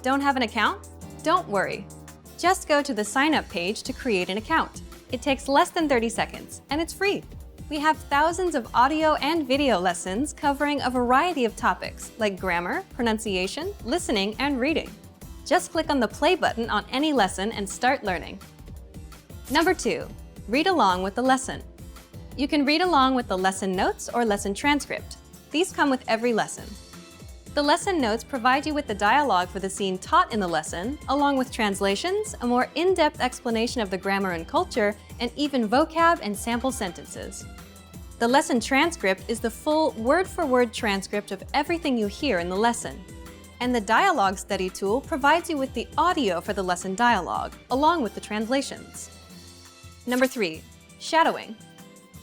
Don't have an account? Don't worry. Just go to the sign up page to create an account. It takes less than 30 seconds and it's free. We have thousands of audio and video lessons covering a variety of topics like grammar, pronunciation, listening, and reading. Just click on the play button on any lesson and start learning. Number 2. Read along with the lesson. You can read along with the lesson notes or lesson transcript. These come with every lesson. The lesson notes provide you with the dialogue for the scene taught in the lesson, along with translations, a more in-depth explanation of the grammar and culture, and even vocab and sample sentences. The lesson transcript is the full word-for-word transcript of everything you hear in the lesson. And the dialogue study tool provides you with the audio for the lesson dialogue, along with the translations. Number 3, shadowing.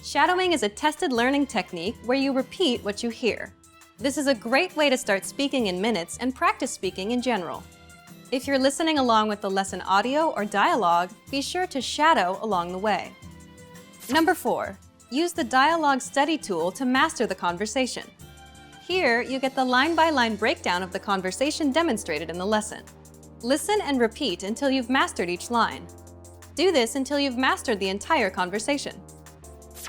Shadowing is a tested learning technique where you repeat what you hear. This is a great way to start speaking in minutes and practice speaking in general. If you're listening along with the lesson audio or dialogue, be sure to shadow along the way. Number 4, use the dialogue study tool to master the conversation. Here, you get the line-by-line breakdown of the conversation demonstrated in the lesson. Listen and repeat until you've mastered each line. Do this until you've mastered the entire conversation.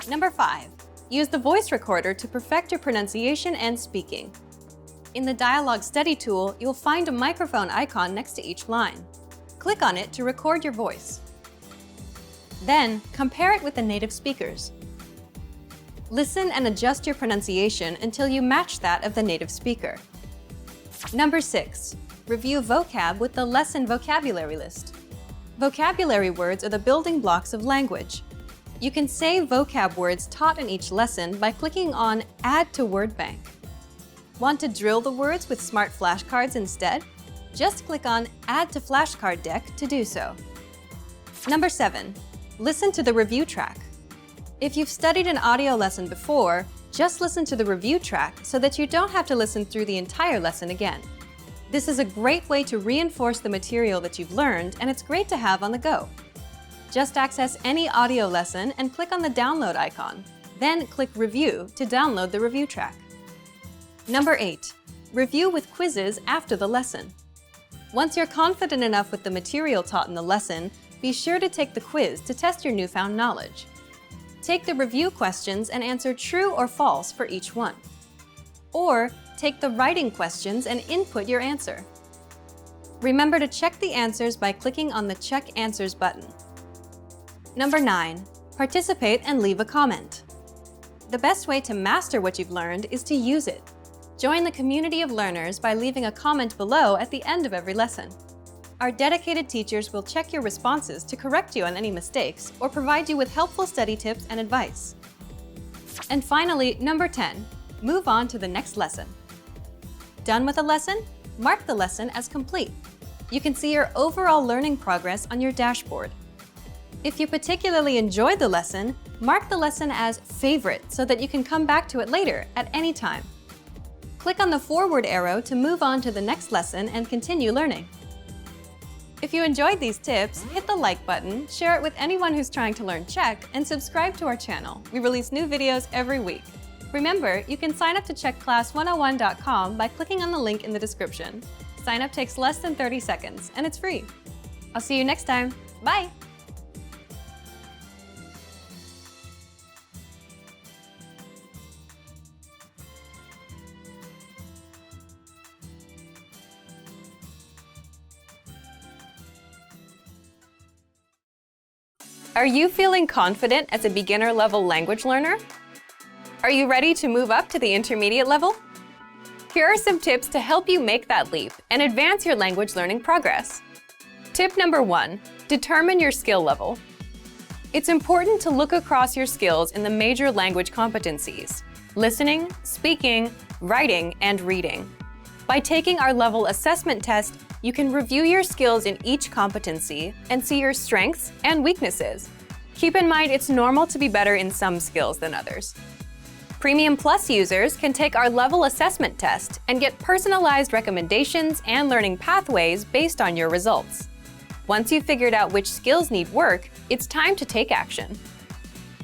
Number 5, use the voice recorder to perfect your pronunciation and speaking. In the dialogue study tool, you'll find a microphone icon next to each line. Click on it to record your voice. Then, compare it with the native speakers. Listen and adjust your pronunciation until you match that of the native speaker. Number 6, review vocab with the lesson vocabulary list. Vocabulary words are the building blocks of language. You can save vocab words taught in each lesson by clicking on Add to Word Bank. Want to drill the words with smart flashcards instead? Just click on Add to Flashcard Deck to do so. Number 7, listen to the review track. If you've studied an audio lesson before, just listen to the review track so that you don't have to listen through the entire lesson again. This is a great way to reinforce the material that you've learned, and it's great to have on the go. Just access any audio lesson and click on the download icon. Then click Review to download the review track. Number 8, review with quizzes after the lesson. Once you're confident enough with the material taught in the lesson, be sure to take the quiz to test your newfound knowledge. Take the review questions and answer true or false for each one. Or take the writing questions and input your answer. Remember to check the answers by clicking on the Check Answers button. Number 9, participate and leave a comment. The best way to master what you've learned is to use it. Join the community of learners by leaving a comment below at the end of every lesson. Our dedicated teachers will check your responses to correct you on any mistakes or provide you with helpful study tips and advice. And finally, number 10, move on to the next lesson. Done with a lesson? Mark the lesson as complete. You can see your overall learning progress on your dashboard. If you particularly enjoyed the lesson, mark the lesson as favorite so that you can come back to it later at any time. Click on the forward arrow to move on to the next lesson and continue learning. If you enjoyed these tips, hit the like button, share it with anyone who's trying to learn Czech, and subscribe to our channel. We release new videos every week. Remember, you can sign up to czechclass101.com by clicking on the link in the description. Sign up takes less than 30 seconds, and it's free. I'll see you next time. Bye! Are you feeling confident as a beginner-level language learner? Are you ready to move up to the intermediate level? Here are some tips to help you make that leap and advance your language learning progress. Tip number 1, determine your skill level. It's important to look across your skills in the major language competencies: listening, speaking, writing, and reading. By taking our level assessment test, you can review your skills in each competency and see your strengths and weaknesses. Keep in mind it's normal to be better in some skills than others. Premium Plus users can take our level assessment test and get personalized recommendations and learning pathways based on your results. Once you've figured out which skills need work, it's time to take action.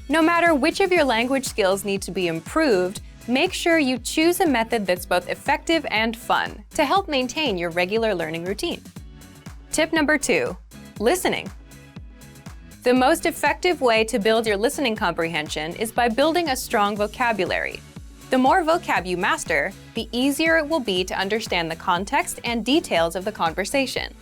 No matter which of your language skills need to be improved, make sure you choose a method that's both effective and fun to help maintain your regular learning routine. Tip number 2, listening. The most effective way to build your listening comprehension is by building a strong vocabulary. The more vocab you master, the easier it will be to understand the context and details of the conversation.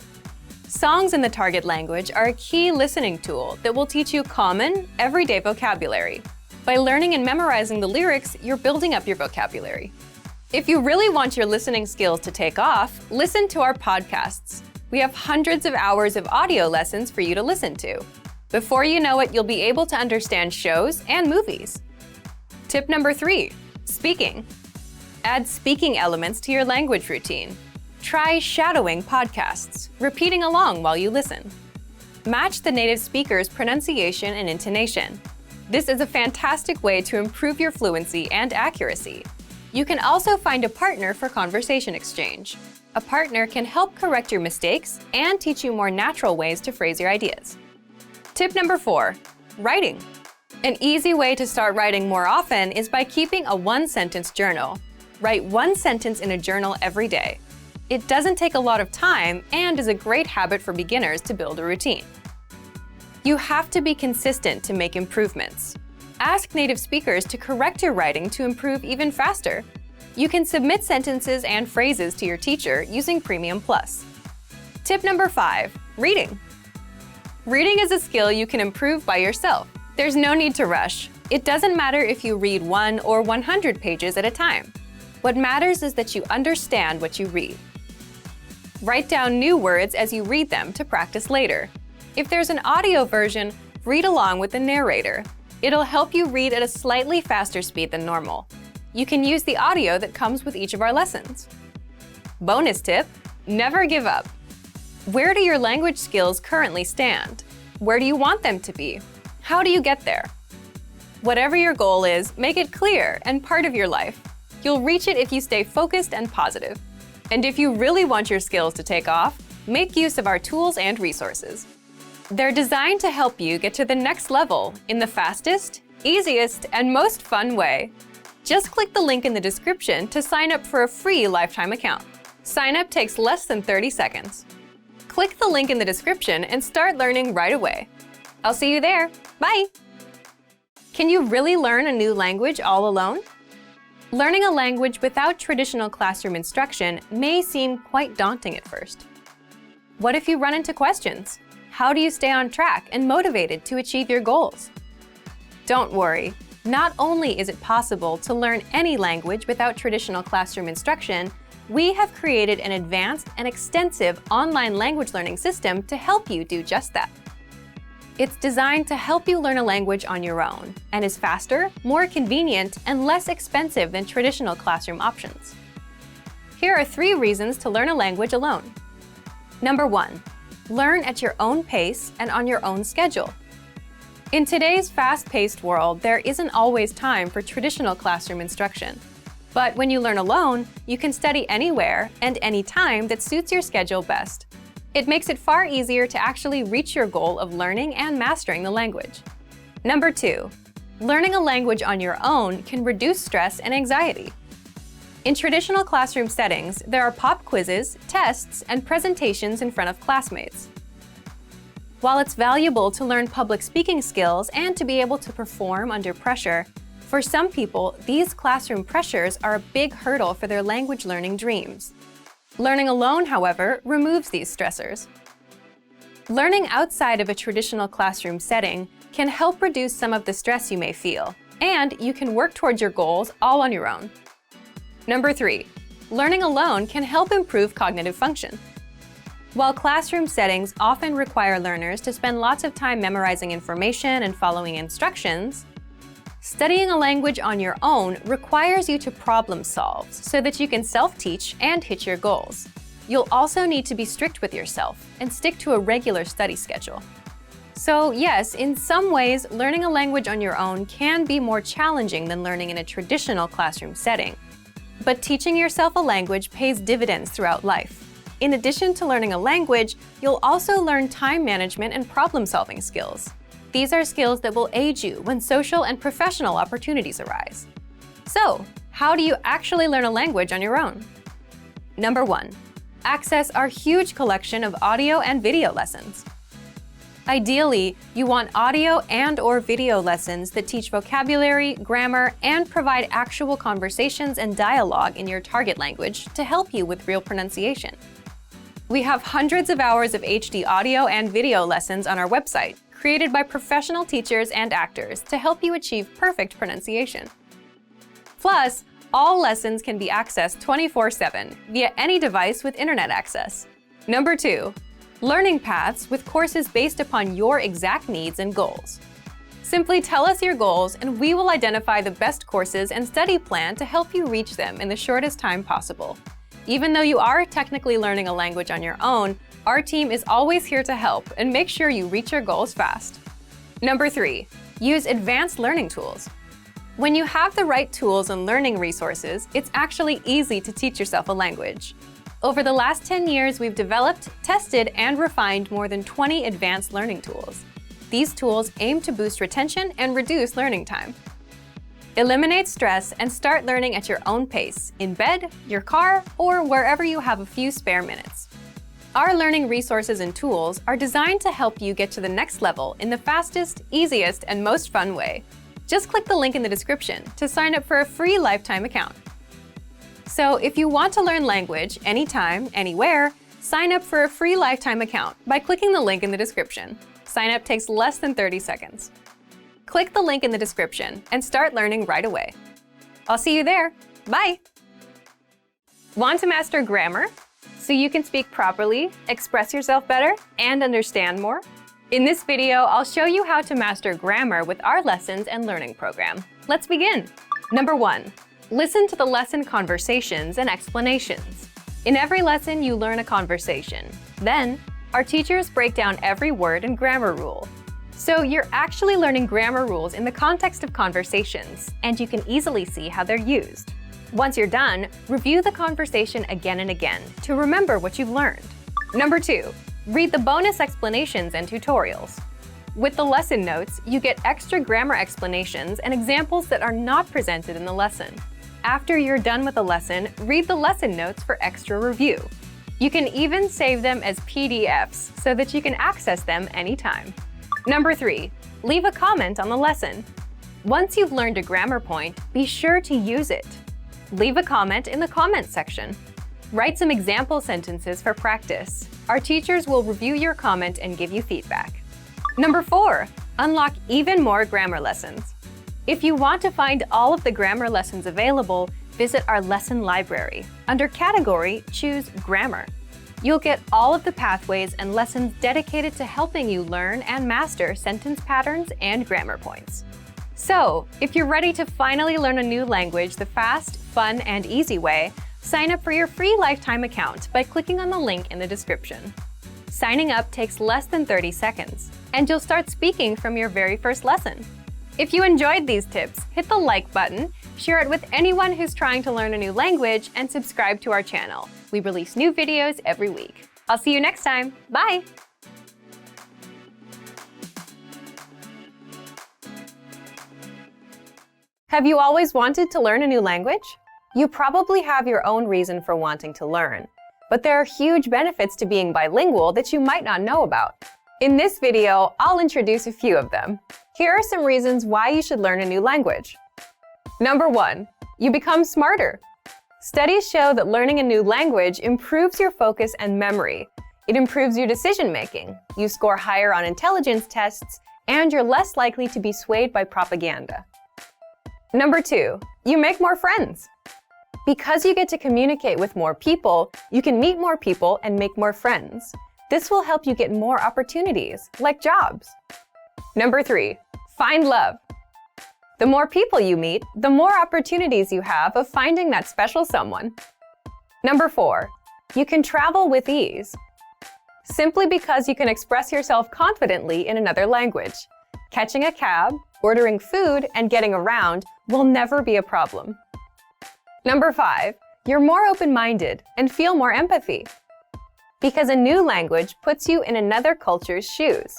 Songs in the target language are a key listening tool that will teach you common, everyday vocabulary. By learning and memorizing the lyrics, you're building up your vocabulary. If you really want your listening skills to take off, listen to our podcasts. We have hundreds of hours of audio lessons for you to listen to. Before you know it, you'll be able to understand shows and movies. Tip number 3, speaking. Add speaking elements to your language routine. Try shadowing podcasts, repeating along while you listen. Match the native speaker's pronunciation and intonation. This is a fantastic way to improve your fluency and accuracy. You can also find a partner for conversation exchange. A partner can help correct your mistakes and teach you more natural ways to phrase your ideas. Tip number 4, writing. An easy way to start writing more often is by keeping a one-sentence journal. Write one sentence in a journal every day. It doesn't take a lot of time and is a great habit for beginners to build a routine. You have to be consistent to make improvements. Ask native speakers to correct your writing to improve even faster. You can submit sentences and phrases to your teacher using Premium Plus. Tip number 5, reading. Reading is a skill you can improve by yourself. There's no need to rush. It doesn't matter if you read 1 or 100 pages at a time. What matters is that you understand what you read. Write down new words as you read them to practice later. If there's an audio version, read along with the narrator. It'll help you read at a slightly faster speed than normal. You can use the audio that comes with each of our lessons. Bonus tip, never give up. Where do your language skills currently stand? Where do you want them to be? How do you get there? Whatever your goal is, make it clear and part of your life. You'll reach it if you stay focused and positive. And if you really want your skills to take off, make use of our tools and resources. They're designed to help you get to the next level in the fastest, easiest, and most fun way. Just click the link in the description to sign up for a free lifetime account. Sign up takes less than 30 seconds. Click the link in the description and start learning right away. I'll see you there. Bye! Can you really learn a new language all alone? Learning a language without traditional classroom instruction may seem quite daunting at first. What if you run into questions? How do you stay on track and motivated to achieve your goals? Don't worry. Not only is it possible to learn any language without traditional classroom instruction, we have created an advanced and extensive online language learning system to help you do just that. It's designed to help you learn a language on your own and is faster, more convenient, and less expensive than traditional classroom options. Here are 3 reasons to learn a language alone. Number 1, learn at your own pace and on your own schedule. In today's fast-paced world, there isn't always time for traditional classroom instruction. But when you learn alone, you can study anywhere and anytime that suits your schedule best. It makes it far easier to actually reach your goal of learning and mastering the language. Number 2, learning a language on your own can reduce stress and anxiety. In traditional classroom settings, there are pop quizzes, tests, and presentations in front of classmates. While it's valuable to learn public speaking skills and to be able to perform under pressure, for some people, these classroom pressures are a big hurdle for their language learning dreams. Learning alone, however, removes these stressors. Learning outside of a traditional classroom setting can help reduce some of the stress you may feel, and you can work towards your goals all on your own. Number 3, learning alone can help improve cognitive function. While classroom settings often require learners to spend lots of time memorizing information and following instructions, studying a language on your own requires you to problem solve so that you can self-teach and hit your goals. You'll also need to be strict with yourself and stick to a regular study schedule. So yes, in some ways, learning a language on your own can be more challenging than learning in a traditional classroom setting. But teaching yourself a language pays dividends throughout life. In addition to learning a language, you'll also learn time management and problem-solving skills. These are skills that will aid you when social and professional opportunities arise. So, how do you actually learn a language on your own? Number 1, access our huge collection of audio and video lessons. Ideally, you want audio and/or video lessons that teach vocabulary, grammar, and provide actual conversations and dialogue in your target language to help you with real pronunciation. We have hundreds of hours of HD audio and video lessons on our website, created by professional teachers and actors to help you achieve perfect pronunciation. Plus, all lessons can be accessed 24/7 via any device with internet access. Number 2, learning paths with courses based upon your exact needs and goals. Simply tell us your goals and we will identify the best courses and study plan to help you reach them in the shortest time possible. Even though you are technically learning a language on your own, our team is always here to help and make sure you reach your goals fast. Number 3, use advanced learning tools. When you have the right tools and learning resources, it's actually easy to teach yourself a language. Over the last 10 years, we've developed, tested, and refined more than 20 advanced learning tools. These tools aim to boost retention and reduce learning time. Eliminate stress and start learning at your own pace, in bed, your car, or wherever you have a few spare minutes. Our learning resources and tools are designed to help you get to the next level in the fastest, easiest, and most fun way. Just click the link in the description to sign up for a free lifetime account. So if you want to learn language anytime, anywhere, sign up for a free lifetime account by clicking the link in the description. Sign up takes less than 30 seconds. Click the link in the description and start learning right away. I'll see you there. Bye! Want to master grammar so you can speak properly, express yourself better, and understand more? In this video, I'll show you how to master grammar with our lessons and learning program. Let's begin. Number 1. Listen to the lesson conversations and explanations. In every lesson, you learn a conversation. Then, our teachers break down every word and grammar rule. So you're actually learning grammar rules in the context of conversations, and you can easily see how they're used. Once you're done, review the conversation again and again to remember what you've learned. Number 2. Read the bonus explanations and tutorials. With the lesson notes, you get extra grammar explanations and examples that are not presented in the lesson. After you're done with the lesson, read the lesson notes for extra review. You can even save them as PDFs so that you can access them anytime. Number 3. Leave a comment on the lesson. Once you've learned a grammar point, be sure to use it. Leave a comment in the comments section. Write some example sentences for practice. Our teachers will review your comment and give you feedback. Number 4. Unlock even more grammar lessons. If you want to find all of the grammar lessons available, visit our lesson library. Under Category, choose Grammar. You'll get all of the pathways and lessons dedicated to helping you learn and master sentence patterns and grammar points. So, if you're ready to finally learn a new language the fast, fun, and easy way, sign up for your free lifetime account by clicking on the link in the description. Signing up takes less than 30 seconds, and you'll start speaking from your very first lesson. If you enjoyed these tips, hit the like button, share it with anyone who's trying to learn a new language, and subscribe to our channel. We release new videos every week. I'll see you next time. Bye! Have you always wanted to learn a new language? You probably have your own reason for wanting to learn, but there are huge benefits to being bilingual that you might not know about. In this video, I'll introduce a few of them. Here are some reasons why you should learn a new language. Number 1. You become smarter. Studies show that learning a new language improves your focus and memory. It improves your decision-making. You score higher on intelligence tests, and you're less likely to be swayed by propaganda. Number 2. You make more friends. Because you get to communicate with more people, you can meet more people and make more friends. This will help you get more opportunities, like jobs. Number 3. Find love. The more people you meet, the more opportunities you have of finding that special someone. Number 4. You can travel with ease. Simply because you can express yourself confidently in another language. Catching a cab, ordering food, and getting around will never be a problem. Number 5. You're more open-minded and feel more empathy. Because a new language puts you in another culture's shoes.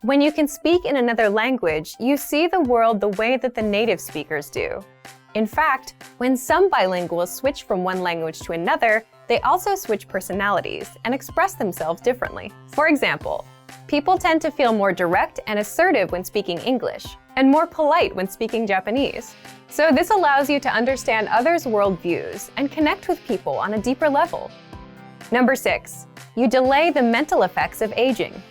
When you can speak in another language, you see the world the way that the native speakers do. In fact, when some bilinguals switch from one language to another, they also switch personalities and express themselves differently. For example, people tend to feel more direct and assertive when speaking English, and more polite when speaking Japanese. So this allows you to understand others' worldviews and connect with people on a deeper level. Number 6. You delay the mental effects of aging.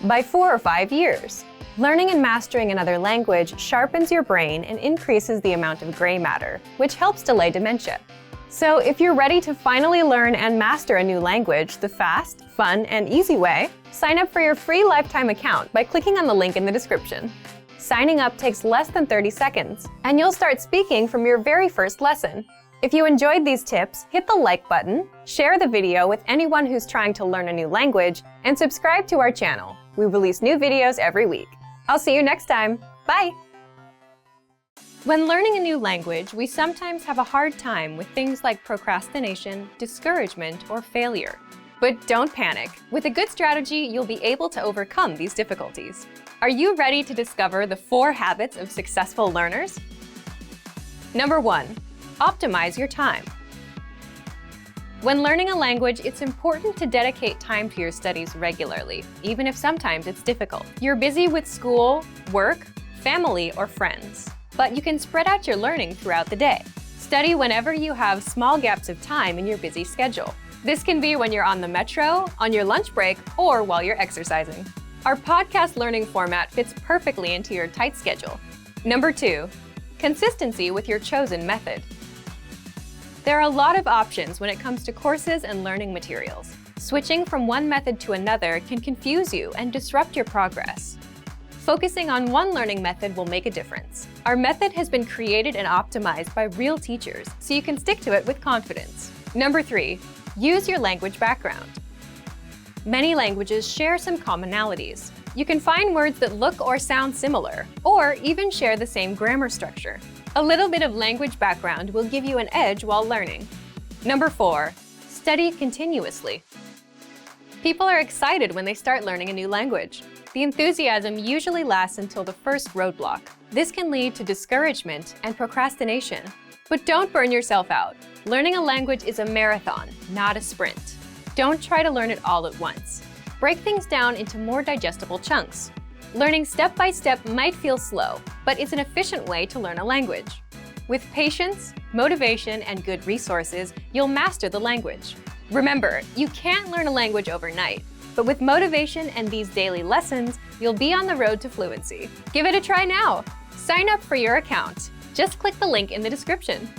By 4 or 5 years. Learning and mastering another language sharpens your brain and increases the amount of gray matter, which helps delay dementia. So if you're ready to finally learn and master a new language the fast, fun, and easy way, sign up for your free lifetime account by clicking on the link in the description. Signing up takes less than 30 seconds, and you'll start speaking from your very first lesson. If you enjoyed these tips, hit the like button, share the video with anyone who's trying to learn a new language, and subscribe to our channel. We release new videos every week. I'll see you next time. Bye! When learning a new language, we sometimes have a hard time with things like procrastination, discouragement, or failure. But don't panic. With a good strategy, you'll be able to overcome these difficulties. Are you ready to discover the 4 habits of successful learners? Number 1. Optimize your time. When learning a language, it's important to dedicate time to your studies regularly, even if sometimes it's difficult. You're busy with school, work, family, or friends, but you can spread out your learning throughout the day. Study whenever you have small gaps of time in your busy schedule. This can be when you're on the metro, on your lunch break, or while you're exercising. Our podcast learning format fits perfectly into your tight schedule. Number 2. Consistency with your chosen method. There are a lot of options when it comes to courses and learning materials. Switching from one method to another can confuse you and disrupt your progress. Focusing on one learning method will make a difference. Our method has been created and optimized by real teachers, so you can stick to it with confidence. Number 3. Use your language background. Many languages share some commonalities. You can find words that look or sound similar, or even share the same grammar structure. A little bit of language background will give you an edge while learning. Number 4. Study continuously. People are excited when they start learning a new language. The enthusiasm usually lasts until the first roadblock. This can lead to discouragement and procrastination. But don't burn yourself out. Learning a language is a marathon, not a sprint. Don't try to learn it all at once. Break things down into more digestible chunks. Learning step by step might feel slow, but it's an efficient way to learn a language. With patience, motivation, and good resources, you'll master the language. Remember, you can't learn a language overnight, but with motivation and these daily lessons, you'll be on the road to fluency. Give it a try now. Sign up for your account. Just click the link in the description.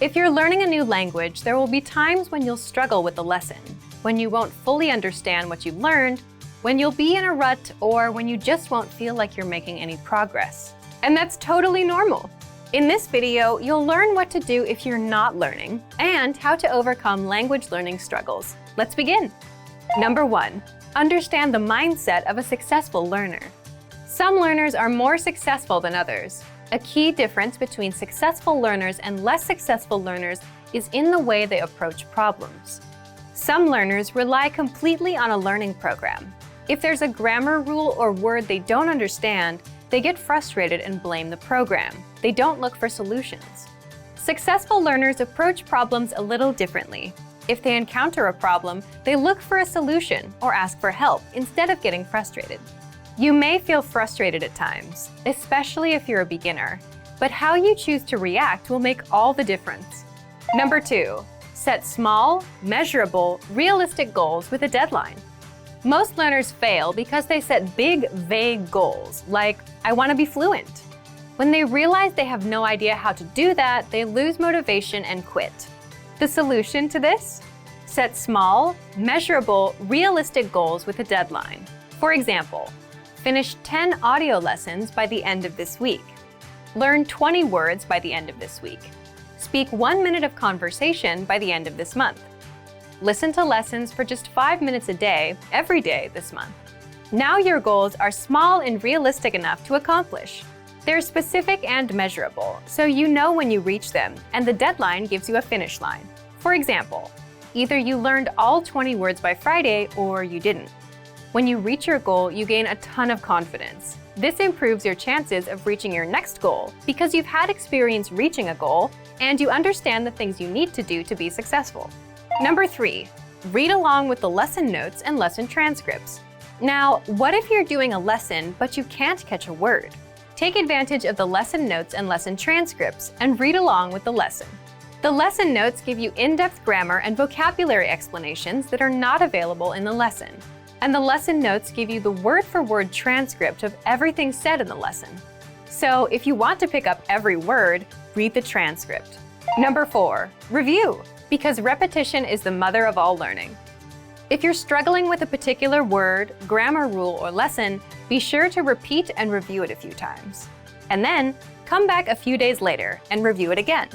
If you're learning a new language, there will be times when you'll struggle with the lesson, when you won't fully understand what you've learned, when you'll be in a rut, or when you just won't feel like you're making any progress. And that's totally normal. In this video, you'll learn what to do if you're not learning, and how to overcome language learning struggles. Let's begin. Number 1. Understand the mindset of a successful learner. Some learners are more successful than others. A key difference between successful learners and less successful learners is in the way they approach problems. Some learners rely completely on a learning program. If there's a grammar rule or word they don't understand, they get frustrated and blame the program. They don't look for solutions. Successful learners approach problems a little differently. If they encounter a problem, they look for a solution or ask for help instead of getting frustrated. You may feel frustrated at times, especially if you're a beginner, but how you choose to react will make all the difference. Number 2. Set small, measurable, realistic goals with a deadline. Most learners fail because they set big, vague goals, like, I want to be fluent. When they realize they have no idea how to do that, they lose motivation and quit. The solution to this? Set small, measurable, realistic goals with a deadline. For example, finish 10 audio lessons by the end of this week. Learn 20 words by the end of this week. Speak 1 minute of conversation by the end of this month. Listen to lessons for just 5 minutes a day, every day this month. Now your goals are small and realistic enough to accomplish. They're specific and measurable, so you know when you reach them, and the deadline gives you a finish line. For example, either you learned all 20 words by Friday or you didn't. When you reach your goal, you gain a ton of confidence. This improves your chances of reaching your next goal because you've had experience reaching a goal and you understand the things you need to do to be successful. Number 3, read along with the lesson notes and lesson transcripts. Now, what if you're doing a lesson but you can't catch a word? Take advantage of the lesson notes and lesson transcripts and read along with the lesson. The lesson notes give you in-depth grammar and vocabulary explanations that are not available in the lesson. And the lesson notes give you the word-for-word transcript of everything said in the lesson. So if you want to pick up every word, read the transcript. Number 4, review, because repetition is the mother of all learning. If you're struggling with a particular word, grammar rule, or lesson, Be sure to repeat and review it a few times. And then, come back a few days later and review it again.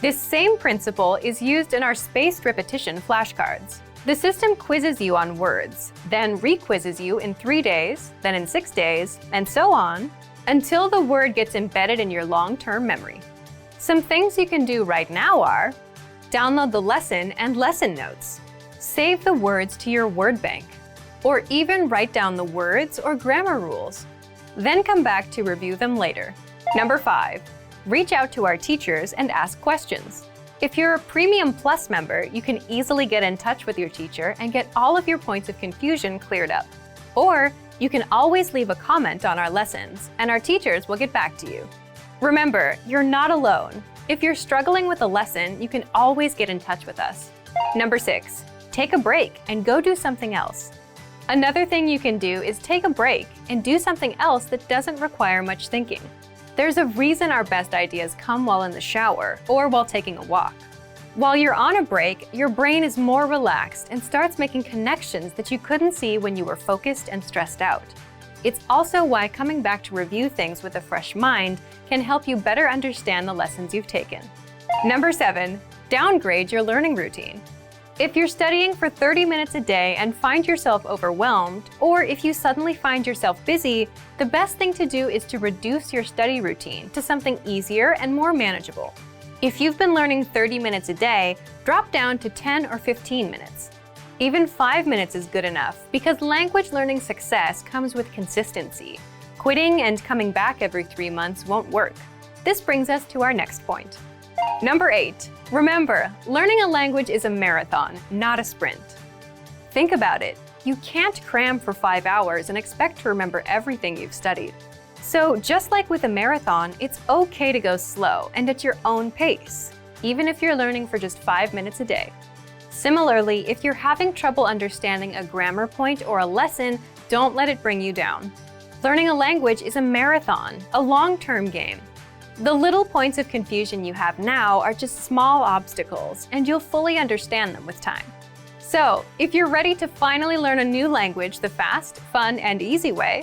This same principle is used in our spaced repetition flashcards. The system quizzes you on words, then re-quizzes you in 3 days, then in 6 days, and so on, until the word gets embedded in your long-term memory. Some things you can do right now are download the lesson and lesson notes, save the words to your word bank, or even write down the words or grammar rules. Then come back to review them later. Number 5, reach out to our teachers and ask questions. If you're a Premium Plus member, you can easily get in touch with your teacher and get all of your points of confusion cleared up. Or you can always leave a comment on our lessons, and our teachers will get back to you. Remember, you're not alone. If you're struggling with a lesson, you can always get in touch with us. Number 6, take a break and go do something else. Another thing you can do is take a break and do something else that doesn't require much thinking. There's a reason our best ideas come while in the shower or while taking a walk. While you're on a break, your brain is more relaxed and starts making connections that you couldn't see when you were focused and stressed out. It's also why coming back to review things with a fresh mind can help you better understand the lessons you've taken. Number 7, downgrade your learning routine. If you're studying for 30 minutes a day and find yourself overwhelmed, or if you suddenly find yourself busy, the best thing to do is to reduce your study routine to something easier and more manageable. If you've been learning 30 minutes a day, drop down to 10 or 15 minutes. Even 5 minutes is good enough because language learning success comes with consistency. Quitting and coming back every 3 months won't work. This brings us to our next point. Number 8, remember, learning a language is a marathon, not a sprint. Think about it. You can't cram for 5 hours and expect to remember everything you've studied. So just like with a marathon, it's okay to go slow and at your own pace, even if you're learning for just 5 minutes a day. Similarly, if you're having trouble understanding a grammar point or a lesson, don't let it bring you down. Learning a language is a marathon, a long-term game. The little points of confusion you have now are just small obstacles, and you'll fully understand them with time. So, if you're ready to finally learn a new language the fast, fun, and easy way,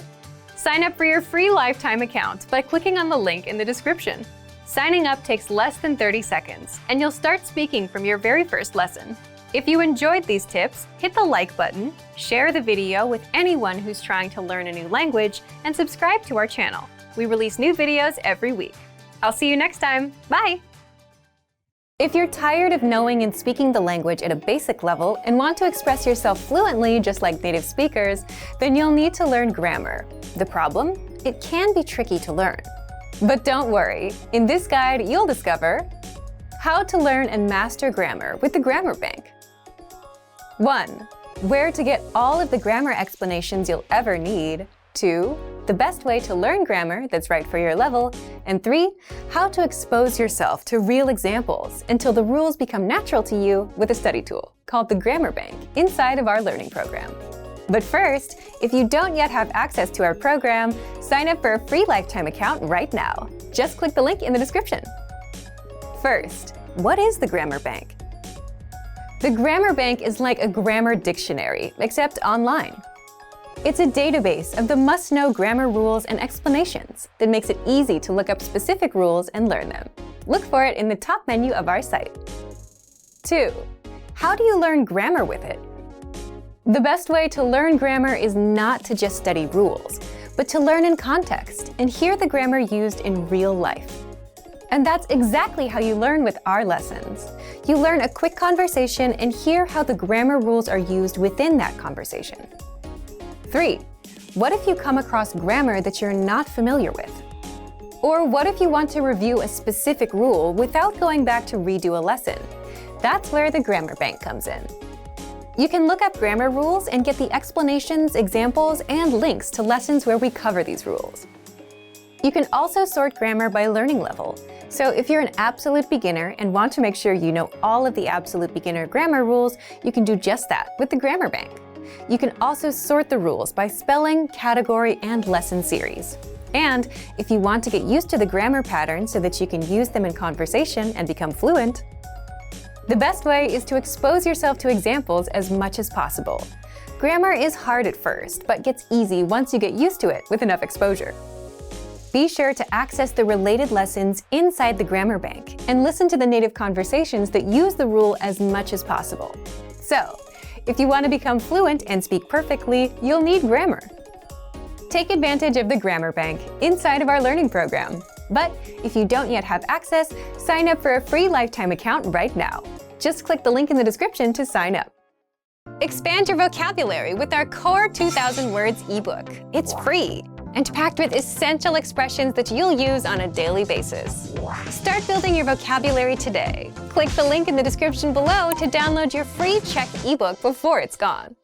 sign up for your free lifetime account by clicking on the link in the description. Signing up takes less than 30 seconds, and you'll start speaking from your very first lesson. If you enjoyed these tips, hit the like button, share the video with anyone who's trying to learn a new language, and subscribe to our channel. We release new videos every week. I'll see you next time. Bye! If you're tired of knowing and speaking the language at a basic level and want to express yourself fluently just like native speakers, then you'll need to learn grammar. The problem? It can be tricky to learn. But don't worry. In this guide, you'll discover how to learn and master grammar with the Grammar Bank. 1. Where to get all of the grammar explanations you'll ever need. 2. The best way to learn grammar that's right for your level. And 3. How to expose yourself to real examples until the rules become natural to you with a study tool called the Grammar Bank inside of our learning program. But first, if you don't yet have access to our program, sign up for a free lifetime account right now. Just click the link in the description. First, what is the Grammar Bank? The Grammar Bank is like a grammar dictionary, except online. It's a database of the must-know grammar rules and explanations that makes it easy to look up specific rules and learn them. Look for it in the top menu of our site. 2. How do you learn grammar with it? The best way to learn grammar is not to just study rules, but to learn in context and hear the grammar used in real life. And that's exactly how you learn with our lessons. You learn a quick conversation and hear how the grammar rules are used within that conversation. 3. What if you come across grammar that you're not familiar with? Or what if you want to review a specific rule without going back to redo a lesson? That's where the Grammar Bank comes in. You can look up grammar rules and get the explanations, examples, and links to lessons where we cover these rules. You can also sort grammar by learning level. So if you're an absolute beginner and want to make sure you know all of the absolute beginner grammar rules, you can do just that with the Grammar Bank. You can also sort the rules by spelling, category, and lesson series. And if you want to get used to the grammar patterns so that you can use them in conversation and become fluent, the best way is to expose yourself to examples as much as possible. Grammar is hard at first, but gets easy once you get used to it with enough exposure. Be sure to access the related lessons inside the grammar bank and listen to the native conversations that use the rule as much as possible. So, if you want to become fluent and speak perfectly, you'll need grammar. Take advantage of the grammar bank inside of our learning program. But if you don't yet have access, sign up for a free lifetime account right now. Just click the link in the description to sign up. Expand your vocabulary with our Core 2000 Words ebook. It's free and packed with essential expressions that you'll use on a daily basis. Start building your vocabulary today. Click the link in the description below to download your free Czech ebook before it's gone.